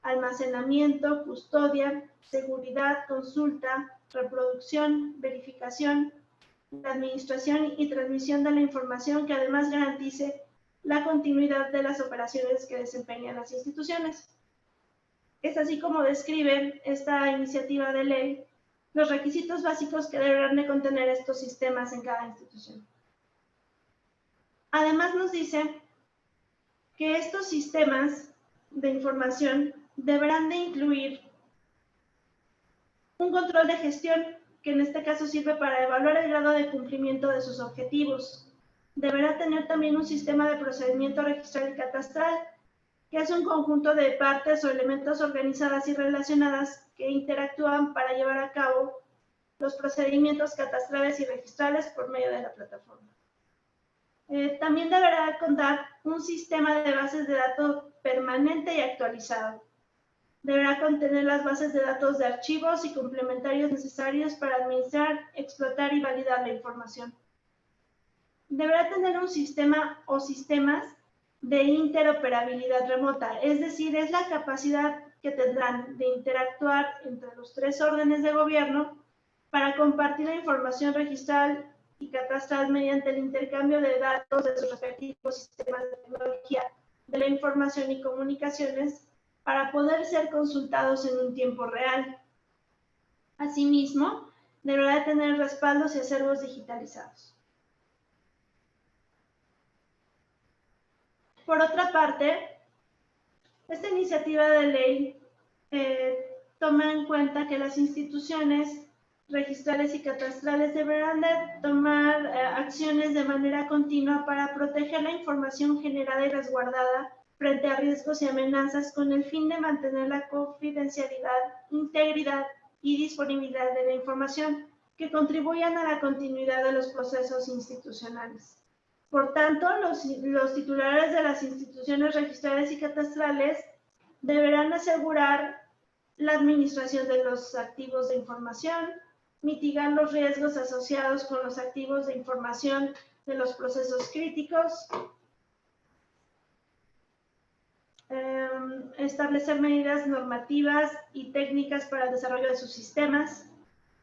almacenamiento, custodia, seguridad, consulta, reproducción, verificación, la administración y transmisión de la información, que además garantice la continuidad de las operaciones que desempeñan las instituciones. Es así como describe esta iniciativa de ley los requisitos básicos que deberán de contener estos sistemas en cada institución. Además nos dice que estos sistemas de información deberán de incluir un control de gestión, que en este caso sirve para evaluar el grado de cumplimiento de sus objetivos. Deberá tener también un sistema de procedimiento registral y catastral, que es un conjunto de partes o elementos organizadas y relacionadas que interactúan para llevar a cabo los procedimientos catastrales y registrales por medio de la plataforma. También deberá contar un sistema de bases de datos permanente y actualizado. Deberá contener las bases de datos de archivos y complementarios necesarios para administrar, explotar y validar la información. Deberá tener un sistema o sistemas de interoperabilidad remota, es decir, es la capacidad que tendrán de interactuar entre los 3 órdenes de gobierno para compartir la información registral y catastral mediante el intercambio de datos de sus respectivos sistemas de tecnología de la información y comunicaciones para poder ser consultados en un tiempo real. Asimismo, deberá tener respaldos y acervos digitalizados. Por otra parte, esta iniciativa de ley toma en cuenta que las instituciones registrales y catastrales deberán de tomar acciones de manera continua para proteger la información generada y resguardada frente a riesgos y amenazas con el fin de mantener la confidencialidad, integridad y disponibilidad de la información que contribuyan a la continuidad de los procesos institucionales. Por tanto, los titulares de las instituciones registrales y catastrales deberán asegurar la administración de los activos de información, mitigar los riesgos asociados con los activos de información de los procesos críticos, establecer medidas normativas y técnicas para el desarrollo de sus sistemas,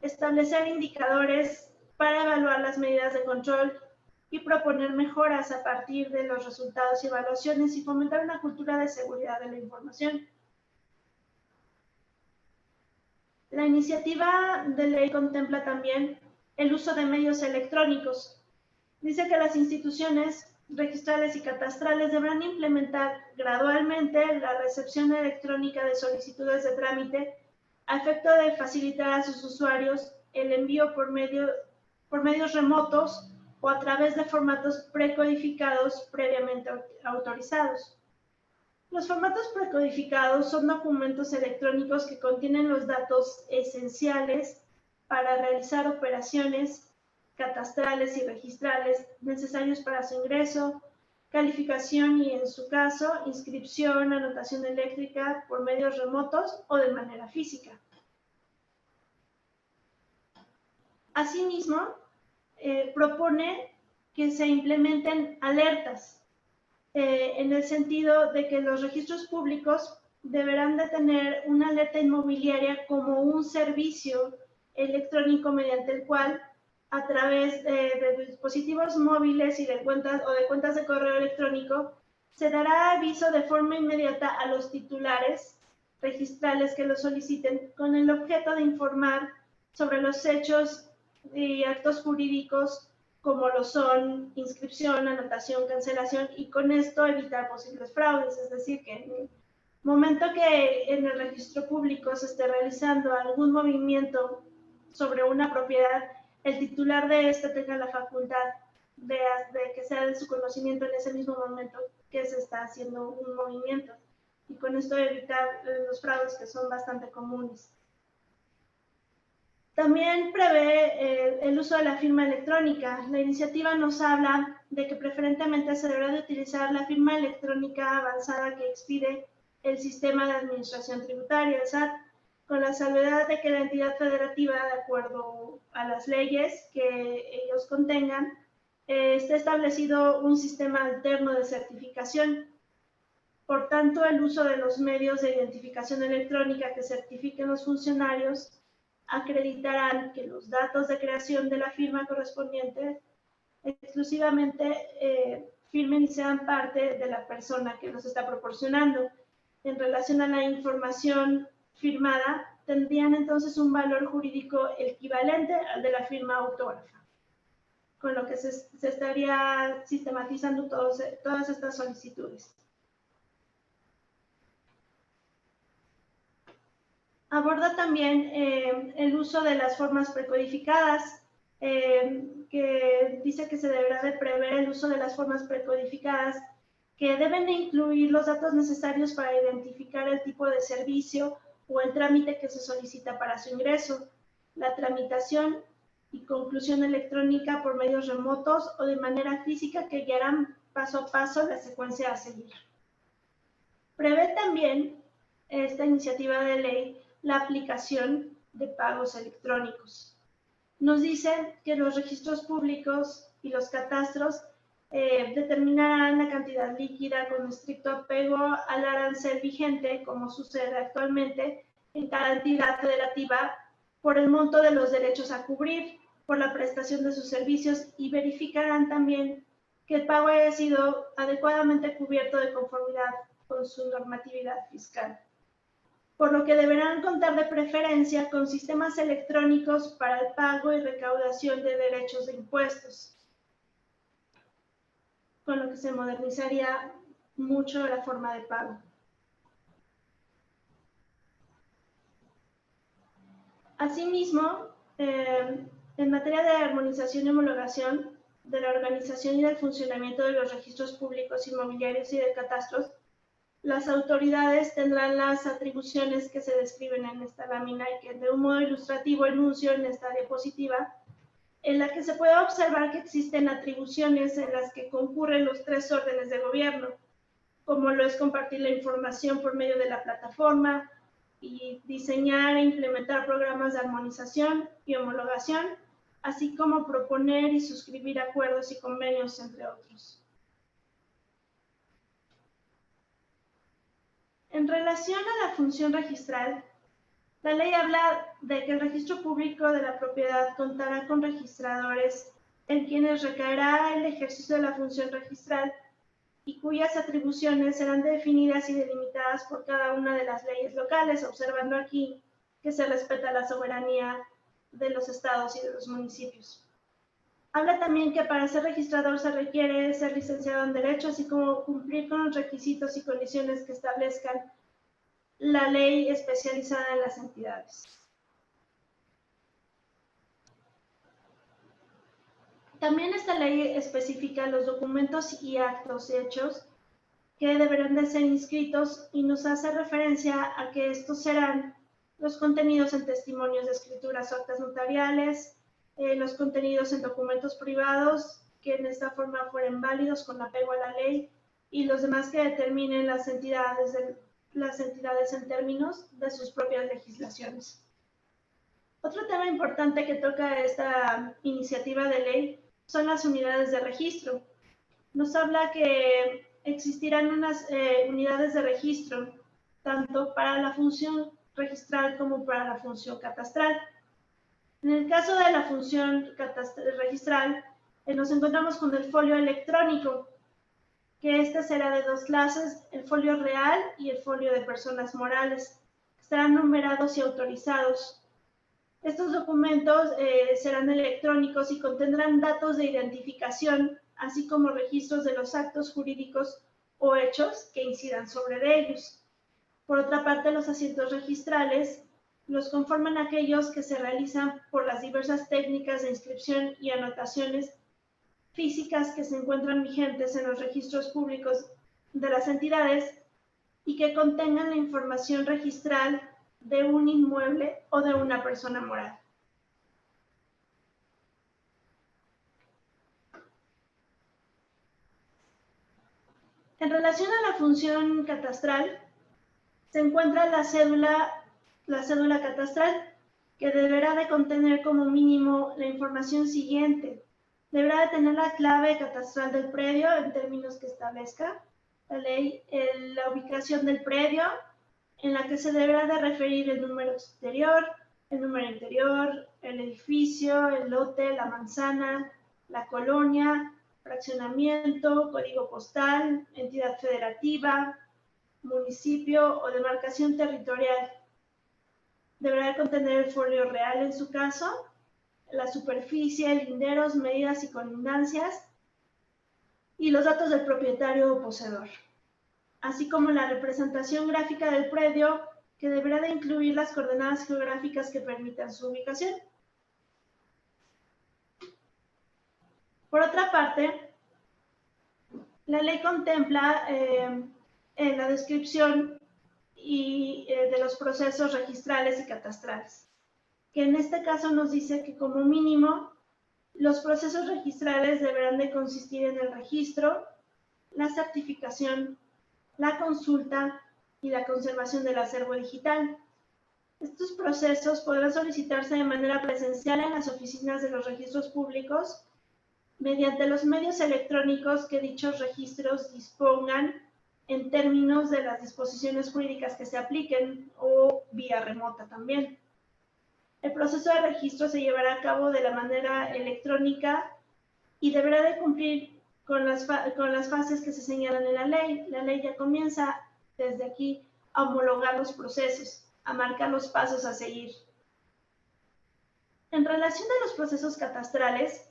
establecer indicadores para evaluar las medidas de control y proponer mejoras a partir de los resultados y evaluaciones y fomentar una cultura de seguridad de la información. La iniciativa de ley contempla también el uso de medios electrónicos. Dice que las instituciones registrales y catastrales deberán implementar gradualmente la recepción electrónica de solicitudes de trámite a efecto de facilitar a sus usuarios el envío por medios remotos o a través de formatos precodificados previamente autorizados. Los formatos precodificados son documentos electrónicos que contienen los datos esenciales para realizar operaciones catastrales y registrales necesarios para su ingreso, calificación y, en su caso, inscripción, anotación eléctrica por medios remotos o de manera física. Asimismo, propone que se implementen alertas en el sentido de que los registros públicos deberán de tener una alerta inmobiliaria como un servicio electrónico mediante el cual, a través de dispositivos móviles y de cuentas de correo electrónico, se dará aviso de forma inmediata a los titulares registrales que lo soliciten con el objeto de informar sobre los hechos y actos jurídicos como lo son inscripción, anotación, cancelación, y con esto evitar posibles fraudes. Es decir, que en el momento que en el registro público se esté realizando algún movimiento sobre una propiedad, el titular de este tenga la facultad de que sea de su conocimiento en ese mismo momento que se está haciendo un movimiento, y con esto evitar los fraudes que son bastante comunes. También prevé el uso de la firma electrónica. La iniciativa nos habla de que preferentemente se deberá de utilizar la firma electrónica avanzada que expide el Sistema de Administración Tributaria, el SAT, con la salvedad de que la entidad federativa, de acuerdo a las leyes que ellos contengan, esté establecido un sistema alterno de certificación. Por tanto, el uso de los medios de identificación electrónica que certifiquen los funcionarios acreditarán que los datos de creación de la firma correspondiente exclusivamente firmen y sean parte de la persona que los está proporcionando. En relación a la información firmada, tendrían entonces un valor jurídico equivalente al de la firma autógrafa, con lo que se estaría sistematizando todas estas solicitudes. Aborda también el uso de las formas precodificadas, que dice que se deberá de prever el uso de las formas precodificadas que deben de incluir los datos necesarios para identificar el tipo de servicio o el trámite que se solicita para su ingreso, la tramitación y conclusión electrónica por medios remotos o de manera física que guiarán paso a paso la secuencia a seguir. Prevé también esta iniciativa de ley la aplicación de pagos electrónicos. Nos dice que los registros públicos y los catastros determinarán la cantidad líquida con estricto apego al arancel vigente, como sucede actualmente en cada entidad federativa, por el monto de los derechos a cubrir, por la prestación de sus servicios, y verificarán también que el pago haya sido adecuadamente cubierto de conformidad con su normatividad fiscal, por lo que deberán contar de preferencia con sistemas electrónicos para el pago y recaudación de derechos de impuestos, con lo que se modernizaría mucho la forma de pago. Asimismo, en materia de armonización y homologación de la organización y del funcionamiento de los registros públicos inmobiliarios y de catastros, las autoridades tendrán las atribuciones que se describen en esta lámina y que de un modo ilustrativo enuncio en esta diapositiva, en la que se puede observar que existen atribuciones en las que concurren los 3 órdenes de gobierno, como lo es compartir la información por medio de la plataforma y diseñar e implementar programas de armonización y homologación, así como proponer y suscribir acuerdos y convenios, entre otros. En relación a la función registral, la ley habla de que el registro público de la propiedad contará con registradores en quienes recaerá el ejercicio de la función registral y cuyas atribuciones serán definidas y delimitadas por cada una de las leyes locales, observando aquí que se respeta la soberanía de los estados y de los municipios. Habla también que para ser registrador se requiere ser licenciado en Derecho, así como cumplir con los requisitos y condiciones que establezcan la ley especializada en las entidades. También esta ley especifica los documentos y actos hechos que deberán de ser inscritos y nos hace referencia a que estos serán los contenidos en testimonios de escrituras o actas notariales, los contenidos en documentos privados que en esta forma fueren válidos con apego a la ley y los demás que determinen las entidades en términos de sus propias legislaciones. Otro tema importante que toca esta iniciativa de ley son las unidades de registro. Nos habla que existirán unas unidades de registro tanto para la función registral como para la función catastral. En el caso de la función registral, nos encontramos con el folio electrónico, que este será de 2 clases, el folio real y el folio de personas morales. Estarán numerados y autorizados. Estos documentos serán electrónicos y contendrán datos de identificación, así como registros de los actos jurídicos o hechos que incidan sobre ellos. Por otra parte, los asientos registrales los conforman aquellos que se realizan por las diversas técnicas de inscripción y anotaciones físicas que se encuentran vigentes en los registros públicos de las entidades y que contengan la información registral de un inmueble o de una persona moral. En relación a la función catastral, se encuentra la cédula catastral, que deberá de contener como mínimo la información siguiente. Deberá de tener la clave catastral del predio en términos que establezca la ley, la ubicación del predio, en la que se deberá de referir el número exterior, el número interior, el edificio, el lote, la manzana, la colonia, fraccionamiento, código postal, entidad federativa, municipio o demarcación territorial. Deberá contener el folio real en su caso, la superficie, linderos, medidas y colindancias y los datos del propietario o poseedor, así como la representación gráfica del predio, que deberá de incluir las coordenadas geográficas que permitan su ubicación. Por otra parte, la ley contempla en la descripción de los procesos registrales y catastrales, que en este caso nos dice que como mínimo los procesos registrales deberán de consistir en el registro, la certificación, la consulta y la conservación del acervo digital. Estos procesos podrán solicitarse de manera presencial en las oficinas de los registros públicos mediante los medios electrónicos que dichos registros dispongan en términos de las disposiciones jurídicas que se apliquen o vía remota también. El proceso de registro se llevará a cabo de la manera electrónica y deberá de cumplir con las fases que se señalan en la ley. La ley ya comienza desde aquí a homologar los procesos, a marcar los pasos a seguir. En relación a los procesos catastrales,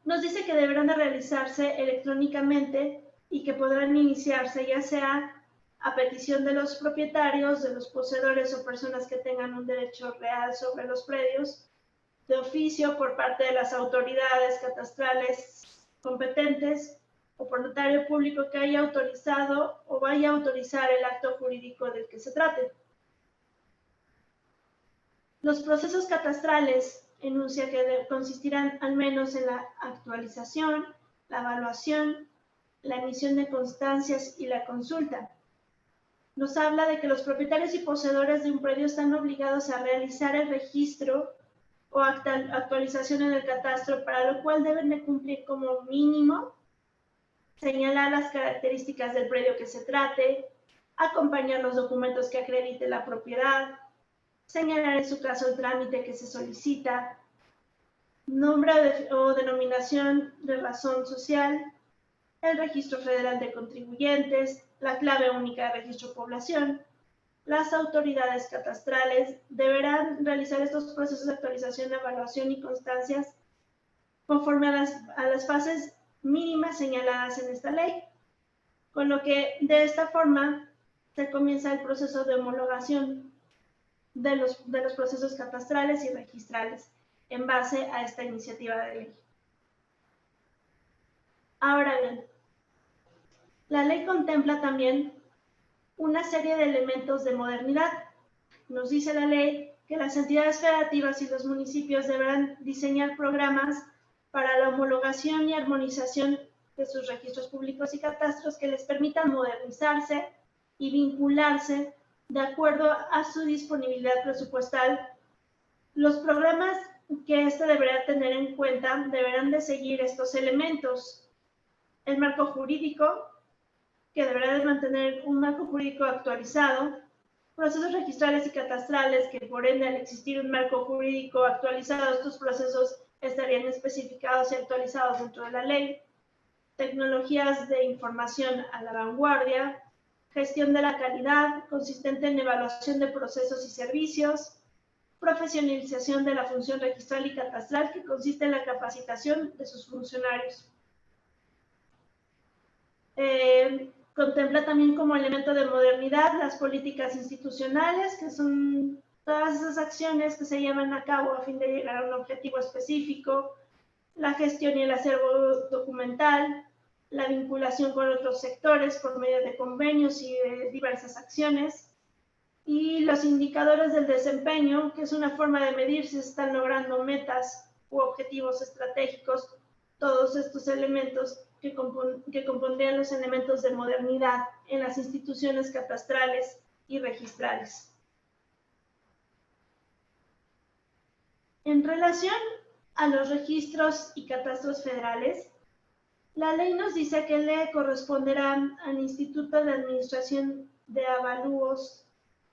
nos dice que deberán de realizarse electrónicamente y que podrán iniciarse ya sea a petición de los propietarios, de los poseedores o personas que tengan un derecho real sobre los predios, de oficio por parte de las autoridades catastrales competentes o por notario público que haya autorizado o vaya a autorizar el acto jurídico del que se trate. Los procesos catastrales enuncia que consistirán al menos en la actualización, la evaluación, la emisión de constancias y la consulta. Nos habla de que los propietarios y poseedores de un predio están obligados a realizar el registro o actualización en el catastro, para lo cual deben de cumplir como mínimo señalar las características del predio que se trate, acompañar los documentos que acrediten la propiedad, señalar en su caso el trámite que se solicita, nombre o denominación de razón social, el registro federal de contribuyentes, la clave única de registro población. Las autoridades catastrales deberán realizar estos procesos de actualización, evaluación y constancias conforme a las fases mínimas señaladas en esta ley, con lo que de esta forma se comienza el proceso de homologación de los procesos catastrales y registrales en base a esta iniciativa de ley. Ahora bien, la ley contempla también una serie de elementos de modernidad. Nos dice la ley que las entidades federativas y los municipios deberán diseñar programas para la homologación y armonización de sus registros públicos y catastros que les permitan modernizarse y vincularse de acuerdo a su disponibilidad presupuestal. Los programas que éste deberá tener en cuenta deberán de seguir estos elementos: el marco jurídico, que deberá de mantener un marco jurídico actualizado, procesos registrales y catastrales, que por ende, al existir un marco jurídico actualizado, estos procesos estarían especificados y actualizados dentro de la ley, tecnologías de información a la vanguardia, gestión de la calidad, consistente en evaluación de procesos y servicios, profesionalización de la función registral y catastral, que consiste en la capacitación de sus funcionarios. Contempla también como elemento de modernidad las políticas institucionales, que son todas esas acciones que se llevan a cabo a fin de llegar a un objetivo específico, la gestión y el acervo documental, la vinculación con otros sectores por medio de convenios y de diversas acciones, y los indicadores del desempeño, que es una forma de medir si se están logrando metas u objetivos estratégicos. Todos estos elementos que compondrían los elementos de modernidad en las instituciones catastrales y registrales. En relación a los registros y catastros federales, la ley nos dice que le corresponderá al Instituto de Administración de Avalúos,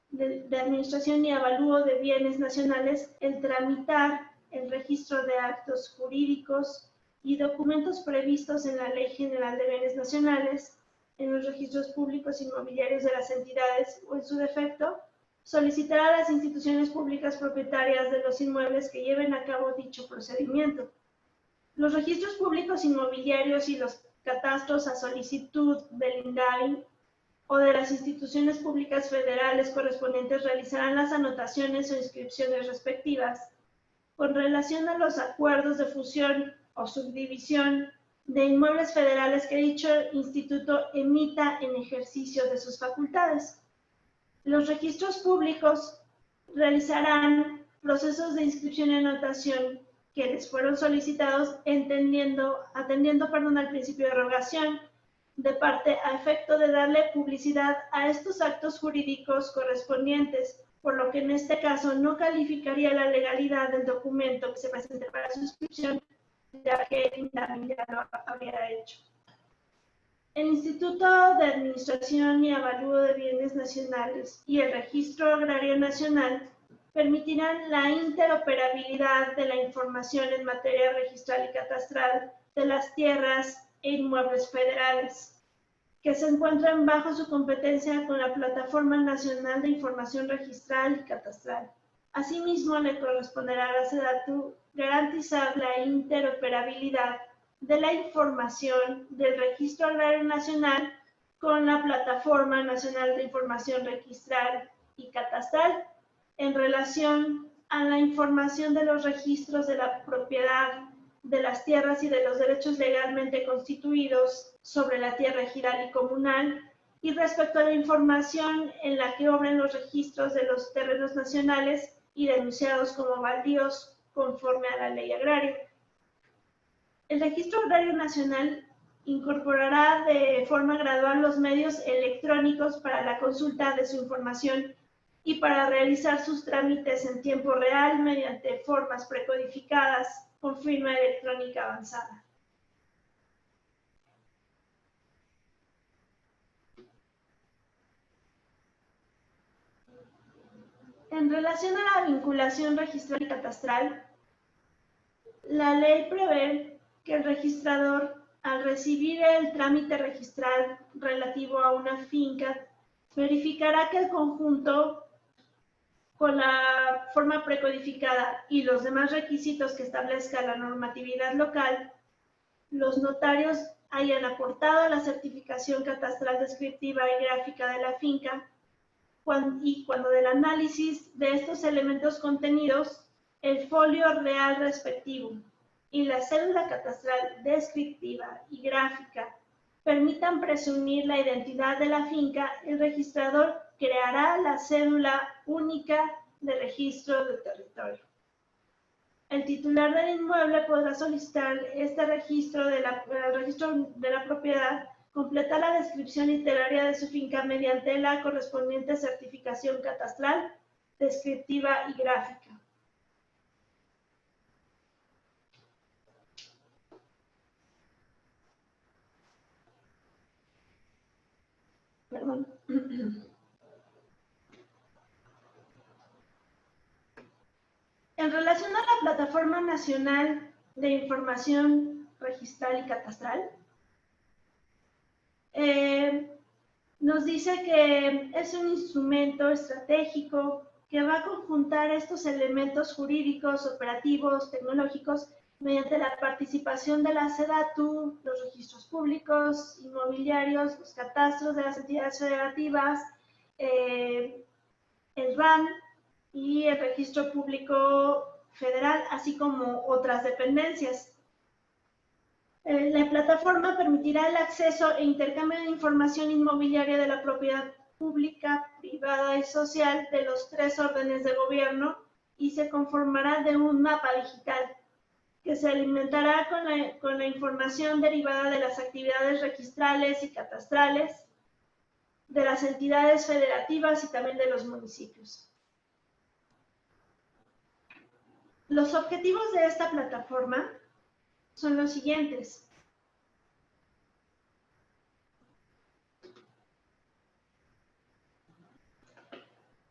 de Administración y Avalúo de Bienes Nacionales, el tramitar el registro de actos jurídicos y documentos previstos en la Ley General de Bienes Nacionales, en los registros públicos inmobiliarios de las entidades, o en su defecto, solicitar a las instituciones públicas propietarias de los inmuebles que lleven a cabo dicho procedimiento. Los registros públicos inmobiliarios y los catastros, a solicitud del INDAI o de las instituciones públicas federales correspondientes, realizarán las anotaciones o inscripciones respectivas con relación a los acuerdos de fusión o subdivisión de inmuebles federales que dicho instituto emita en ejercicio de sus facultades. Los registros públicos realizarán procesos de inscripción y anotación que les fueron solicitados atendiendo al principio de rogación de parte a efecto de darle publicidad a estos actos jurídicos correspondientes, por lo que en este caso no calificaría la legalidad del documento que se presente para su inscripción, ya que el INDAI ya lo había hecho. El Instituto de Administración y Avalúo de Bienes Nacionales y el Registro Agrario Nacional permitirán la interoperabilidad de la información en materia registral y catastral de las tierras e inmuebles federales, que se encuentran bajo su competencia con la Plataforma Nacional de Información Registral y Catastral. Asimismo, le corresponderá a la SEDATU garantizar la interoperabilidad de la información del Registro Agrario Nacional con la Plataforma Nacional de Información Registral y Catastral en relación a la información de los registros de la propiedad, de las tierras y de los derechos legalmente constituidos sobre la tierra ejidal y comunal, y respecto a la información en la que obren los registros de los terrenos nacionales y denunciados como baldíos conforme a la ley agraria. El Registro Agrario Nacional incorporará de forma gradual los medios electrónicos para la consulta de su información y para realizar sus trámites en tiempo real mediante formas precodificadas con firma electrónica avanzada. En relación a la vinculación registral y catastral, la ley prevé que el registrador, al recibir el trámite registral relativo a una finca, verificará que el conjunto, con la forma precodificada y los demás requisitos que establezca la normatividad local, los notarios hayan aportado la certificación catastral descriptiva y gráfica de la finca, y cuando del análisis de estos elementos contenidos, el folio real respectivo y la cédula catastral descriptiva y gráfica permitan presumir la identidad de la finca, el registrador creará la cédula única de registro de territorio. El titular del inmueble podrá solicitar este registro de la propiedad, completa la descripción literaria de su finca mediante la correspondiente certificación catastral, descriptiva y gráfica. Perdón. En relación a la Plataforma Nacional de Información Registral y Catastral, nos dice que es un instrumento estratégico que va a conjuntar estos elementos jurídicos, operativos, tecnológicos, mediante la participación de la SEDATU, los registros públicos, inmobiliarios, los catastros de las entidades federativas, el RAN y el Registro Público Federal, así como otras dependencias. La plataforma permitirá el acceso e intercambio de información inmobiliaria de la propiedad pública, privada y social de los 3 órdenes de gobierno y se conformará de un mapa digital que se alimentará con la información derivada de las actividades registrales y catastrales de las entidades federativas y también de los municipios. Los objetivos de esta plataforma son los siguientes.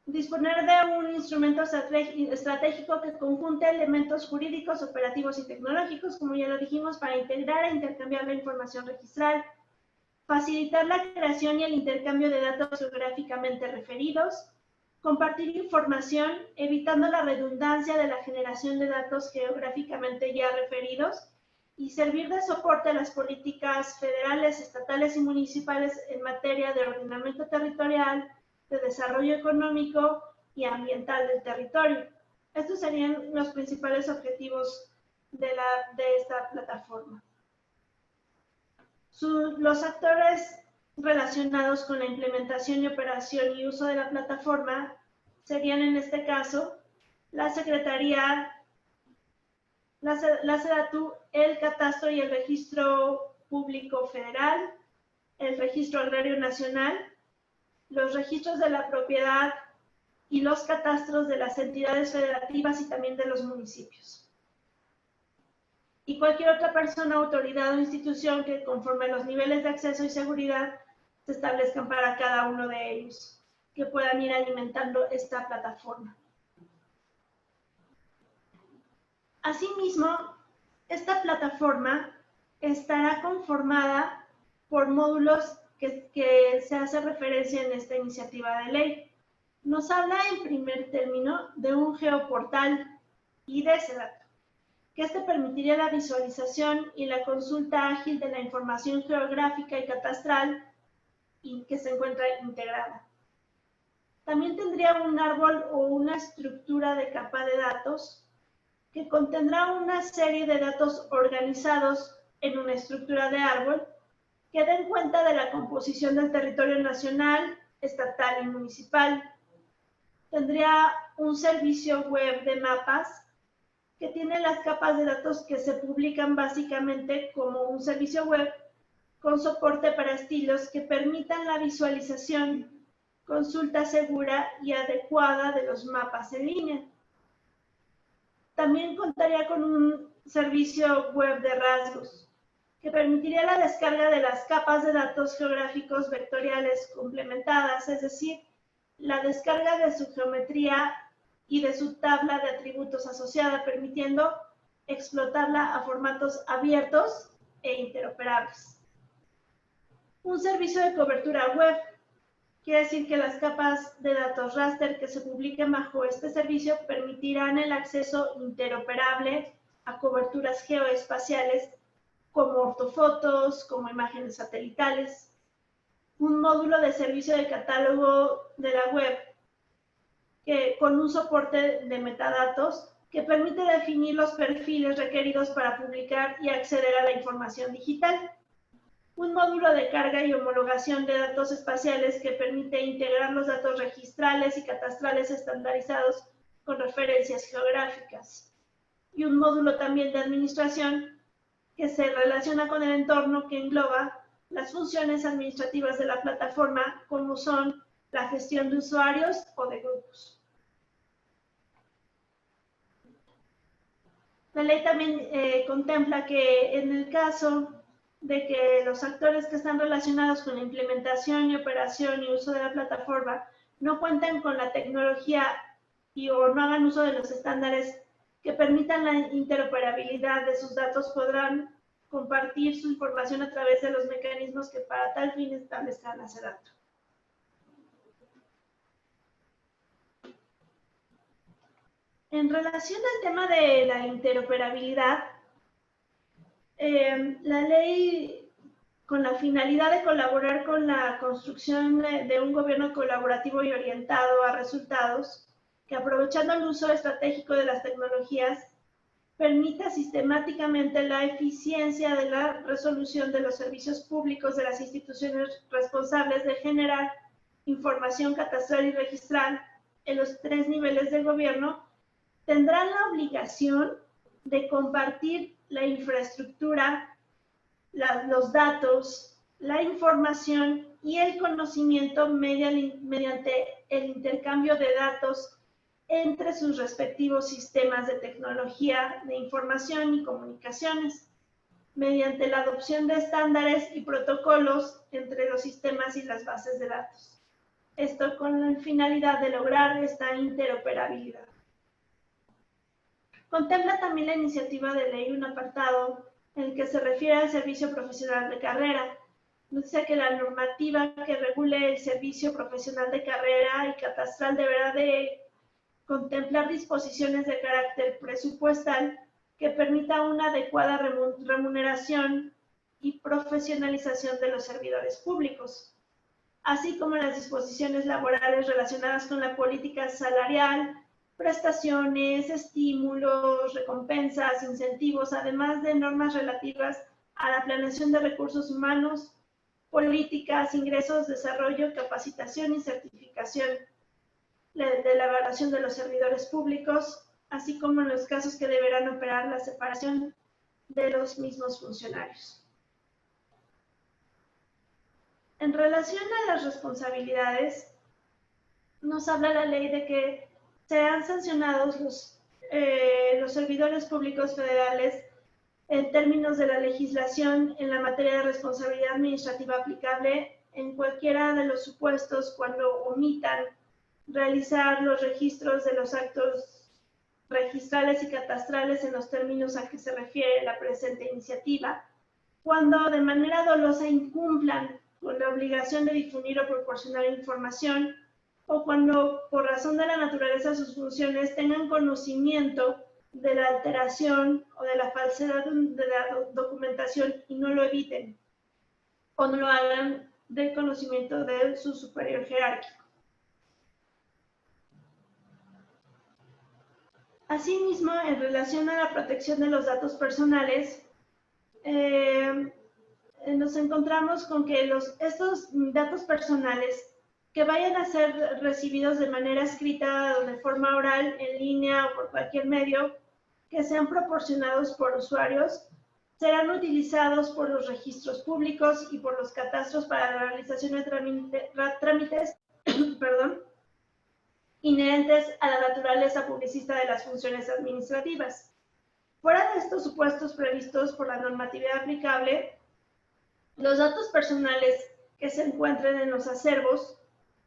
Disponer de un instrumento estratégico que conjunte elementos jurídicos, operativos y tecnológicos, como ya lo dijimos, para integrar e intercambiar la información registral, facilitar la creación y el intercambio de datos geográficamente referidos, compartir información, evitando la redundancia de la generación de datos geográficamente ya referidos, y servir de soporte a las políticas federales, estatales y municipales en materia de ordenamiento territorial, de desarrollo económico y ambiental del territorio. Estos serían los principales objetivos de esta plataforma. Los actores relacionados con la implementación y operación y uso de la plataforma serían en este caso la Secretaría, la SEDATU, el Catastro y el Registro Público Federal, el Registro Agrario Nacional, los registros de la propiedad y los catastros de las entidades federativas y también de los municipios. Y cualquier otra persona, autoridad o institución que conforme a los niveles de acceso y seguridad se establezcan para cada uno de ellos, que puedan ir alimentando esta plataforma. Asimismo, esta plataforma estará conformada por módulos que se hace referencia en esta iniciativa de ley. Nos habla en primer término de un geoportal y de SEDATU, que este permitiría la visualización y la consulta ágil de la información geográfica y catastral y que se encuentra integrada. También tendría un árbol o una estructura de capa de datos que contendrá una serie de datos organizados en una estructura de árbol que den cuenta de la composición del territorio nacional, estatal y municipal. Tendría un servicio web de mapas que tiene las capas de datos que se publican básicamente como un servicio web con soporte para estilos que permitan la visualización, consulta segura y adecuada de los mapas en línea. También contaría con un servicio web de rasgos, que permitiría la descarga de las capas de datos geográficos vectoriales complementadas, es decir, la descarga de su geometría y de su tabla de atributos asociada, permitiendo explotarla a formatos abiertos e interoperables. Un servicio de cobertura web quiere decir que las capas de datos raster que se publiquen bajo este servicio permitirán el acceso interoperable a coberturas geoespaciales como ortofotos, como imágenes satelitales. Un módulo de servicio de catálogo de la web con un soporte de metadatos que permite definir los perfiles requeridos para publicar y acceder a la información digital. Un módulo de carga y homologación de datos espaciales que permite integrar los datos registrales y catastrales estandarizados con referencias geográficas. Y un módulo también de administración que se relaciona con el entorno, que engloba las funciones administrativas de la plataforma, como son la gestión de usuarios o de grupos. La ley también contempla que en el caso de que los actores que están relacionados con la implementación y operación y uso de la plataforma no cuenten con la tecnología o no hagan uso de los estándares que permitan la interoperabilidad de sus datos, podrán compartir su información a través de los mecanismos que para tal fin establezcan la SEDATU. En relación al tema de la interoperabilidad, la ley, con la finalidad de colaborar con la construcción de un gobierno colaborativo y orientado a resultados, que aprovechando el uso estratégico de las tecnologías, permita sistemáticamente la eficiencia de la resolución de los servicios públicos de las instituciones responsables de generar información catastral y registral en los 3 niveles del gobierno, tendrán la obligación de compartir la infraestructura, los datos, la información y el conocimiento mediante el intercambio de datos entre sus respectivos sistemas de tecnología de información y comunicaciones, mediante la adopción de estándares y protocolos entre los sistemas y las bases de datos. Esto con la finalidad de lograr esta interoperabilidad. Contempla también la iniciativa de ley un apartado en el que se refiere al servicio profesional de carrera. Dice que la normativa que regule el servicio profesional de carrera y catastral deberá de contemplar disposiciones de carácter presupuestal que permita una adecuada remuneración y profesionalización de los servidores públicos, así como las disposiciones laborales relacionadas con la política salarial, prestaciones, estímulos, recompensas, incentivos, además de normas relativas a la planeación de recursos humanos, políticas, ingresos, desarrollo, capacitación y certificación de la evaluación de los servidores públicos, así como en los casos que deberán operar la separación de los mismos funcionarios. En relación a las responsabilidades, nos habla la ley de que sean sancionados los servidores públicos federales en términos de la legislación en la materia de responsabilidad administrativa aplicable en cualquiera de los supuestos cuando omitan realizar los registros de los actos registrales y catastrales en los términos a que se refiere la presente iniciativa, cuando de manera dolosa incumplan con la obligación de difundir o proporcionar información, o cuando por razón de la naturaleza de sus funciones tengan conocimiento de la alteración o de la falsedad de la documentación y no lo eviten, o no lo hagan del conocimiento de su superior jerárquico. Asimismo, en relación a la protección de los datos personales, nos encontramos con que estos datos personales que vayan a ser recibidos de manera escrita o de forma oral, en línea o por cualquier medio, que sean proporcionados por usuarios serán utilizados por los registros públicos y por los catastros para la realización de trámites inherentes a la naturaleza publicista de las funciones administrativas. Fuera de estos supuestos previstos por la normatividad aplicable, los datos personales que se encuentren en los acervos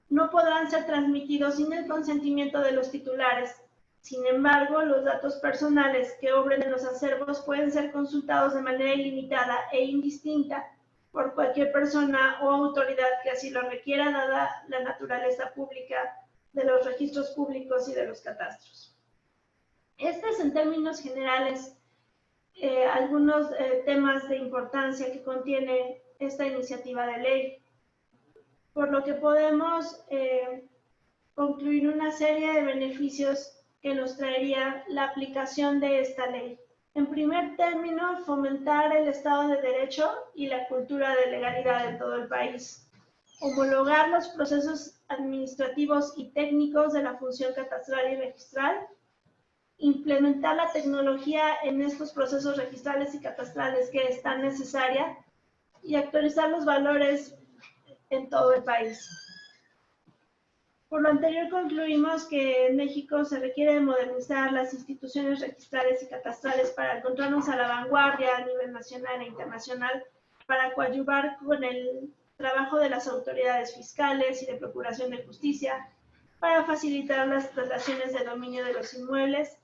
no podrán ser transmitidos sin el consentimiento de los titulares. Sin embargo, los datos personales que obren en los acervos pueden ser consultados de manera ilimitada e indistinta por cualquier persona o autoridad que así lo requiera, dada la naturaleza pública de los registros públicos y de los catastros. Este es, en términos generales, algunos temas de importancia que contiene esta iniciativa de ley, por lo que podemos concluir una serie de beneficios que nos traería la aplicación de esta ley. En primer término, fomentar el Estado de Derecho y la cultura de legalidad en todo el país. Homologar los procesos administrativos y técnicos de la función catastral y registral. Implementar la tecnología en estos procesos registrales y catastrales que es tan necesaria. Y actualizar los valores en todo el país. Por lo anterior, concluimos que en México se requiere modernizar las instituciones registrales y catastrales para encontrarnos a la vanguardia a nivel nacional e internacional, para coadyuvar con el trabajo de las autoridades fiscales y de procuración de justicia, para facilitar las traslaciones de dominio de los inmuebles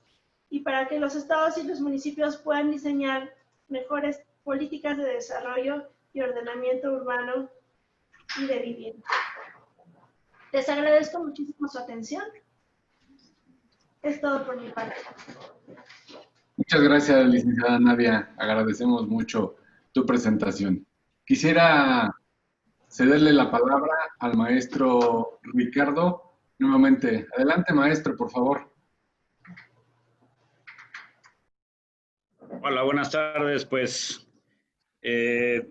y para que los estados y los municipios puedan diseñar mejores políticas de desarrollo y ordenamiento urbano y de vivienda. Les agradezco muchísimo su atención. Es todo por mi parte. Muchas gracias, licenciada Nadia. Agradecemos mucho tu presentación. Quisiera cederle la palabra al maestro Ricardo. Nuevamente, adelante, maestro, por favor. Hola, buenas tardes. Pues de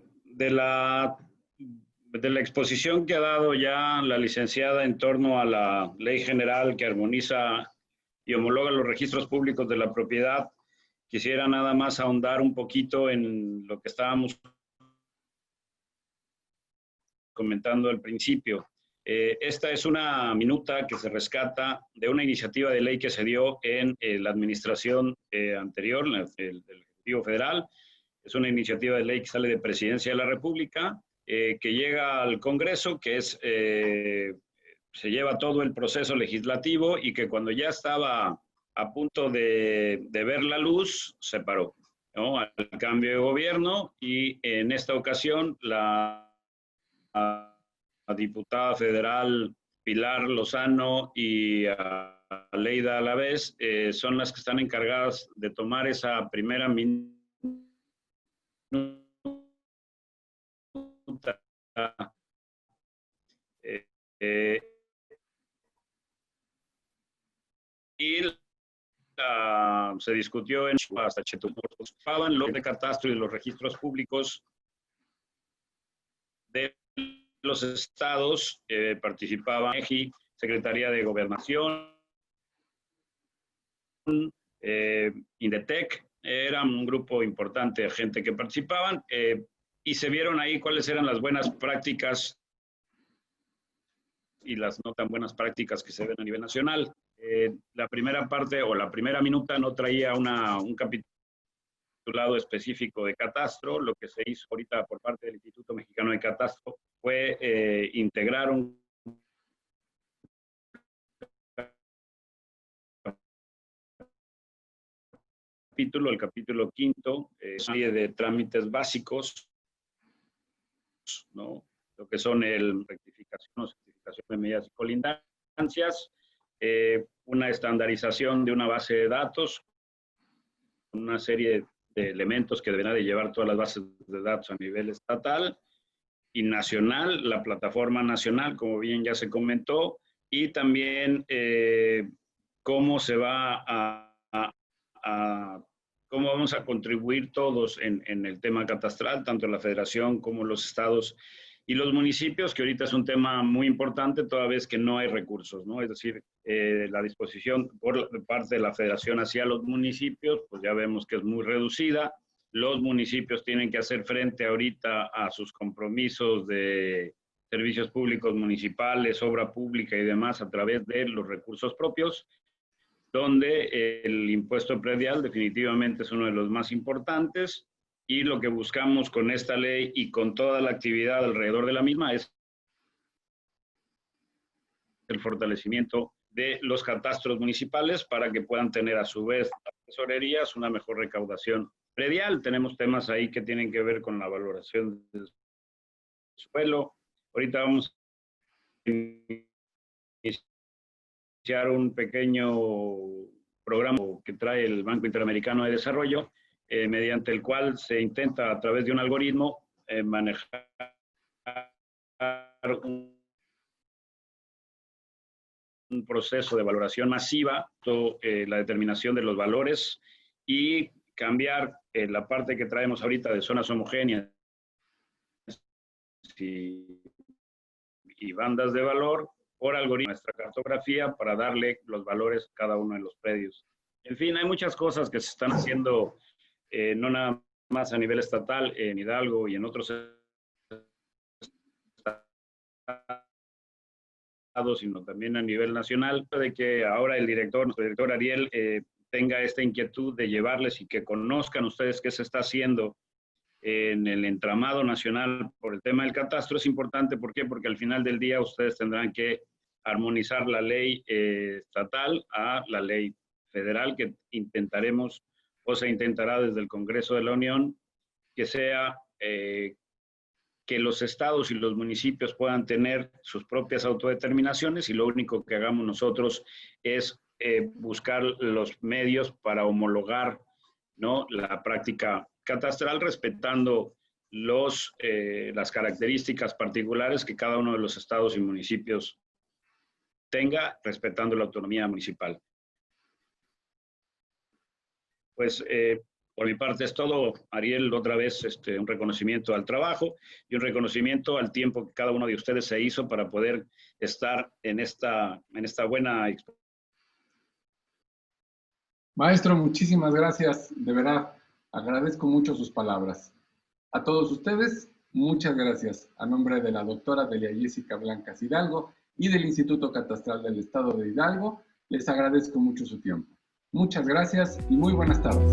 la exposición que ha dado ya la licenciada en torno a la Ley General que armoniza y homologa los registros públicos de la propiedad, quisiera nada más ahondar un poquito en lo que estábamos comentando al principio. Esta es una minuta que se rescata de una iniciativa de ley que se dio en la administración anterior, el Ejecutivo Federal. Es una iniciativa de ley que sale de Presidencia de la República, que llega al Congreso, que es, se lleva todo el proceso legislativo y que cuando ya estaba a punto de ver la luz, se paró, ¿no? Al cambio de gobierno, y en esta ocasión la diputada federal Pilar Lozano y Aleida Alavés son las que están encargadas de tomar esa primera minuta y se discutió en hasta Chetumal los de catastro y los registros públicos de los estados. Participaban EGI, Secretaría de Gobernación, Indetec. Era un grupo importante de gente que participaban, y se vieron ahí cuáles eran las buenas prácticas y las no tan buenas prácticas que se ven a nivel nacional. La primera parte o la primera minuta no traía un capitulado específico de catastro. Lo que se hizo ahorita por parte del Instituto Mexicano de Catastro fue integrar un capítulo, el capítulo 5, serie de trámites básicos, ¿no? Lo que son el rectificación o certificación de medidas y colindancias, una estandarización de una base de datos, una serie de elementos que deberán de llevar todas las bases de datos a nivel estatal y nacional, la plataforma nacional, como bien ya se comentó, y también cómo se va cómo vamos a contribuir todos en el tema catastral, tanto la federación como los estados Y los municipios, que ahorita es un tema muy importante, toda vez que no hay recursos, ¿no? Es decir, la disposición por parte de la Federación hacia los municipios, pues ya vemos que es muy reducida. Los municipios tienen que hacer frente ahorita a sus compromisos de servicios públicos municipales, obra pública y demás a través de los recursos propios, donde el impuesto predial definitivamente es uno de los más importantes, y lo que buscamos con esta ley y con toda la actividad alrededor de la misma es el fortalecimiento de los catastros municipales para que puedan tener a su vez las tesorerías una mejor recaudación predial. Tenemos temas ahí que tienen que ver con la valoración del suelo. Ahorita vamos a iniciar un pequeño programa que trae el Banco Interamericano de Desarrollo, mediante el cual se intenta a través de un algoritmo manejar un proceso de valoración masiva, la determinación de los valores y cambiar la parte que traemos ahorita de zonas homogéneas y bandas de valor por algoritmo, nuestra cartografía, para darle los valores a cada uno de los predios. En fin, hay muchas cosas que se están haciendo, no nada más a nivel estatal, en Hidalgo y en otros estados, sino también a nivel nacional, de que ahora nuestro director Ariel, tenga esta inquietud de llevarles y que conozcan ustedes qué se está haciendo en el entramado nacional por el tema del catastro. Es importante, ¿por qué? Porque al final del día ustedes tendrán que armonizar la ley estatal a la ley federal, que intentaremos o se intentará desde el Congreso de la Unión, que sea que los estados y los municipios puedan tener sus propias autodeterminaciones, y lo único que hagamos nosotros es buscar los medios para homologar, ¿no?, la práctica catastral, respetando las características particulares que cada uno de los estados y municipios tenga, respetando la autonomía municipal. Pues por mi parte es todo. Ariel, otra vez un reconocimiento al trabajo y un reconocimiento al tiempo que cada uno de ustedes se hizo para poder estar en esta buena exposición. Maestro, muchísimas gracias. De verdad, agradezco mucho sus palabras. A todos ustedes, muchas gracias. A nombre de la doctora Delia Jessica Blancas Hidalgo y del Instituto Catastral del Estado de Hidalgo, les agradezco mucho su tiempo. Muchas gracias y muy buenas tardes.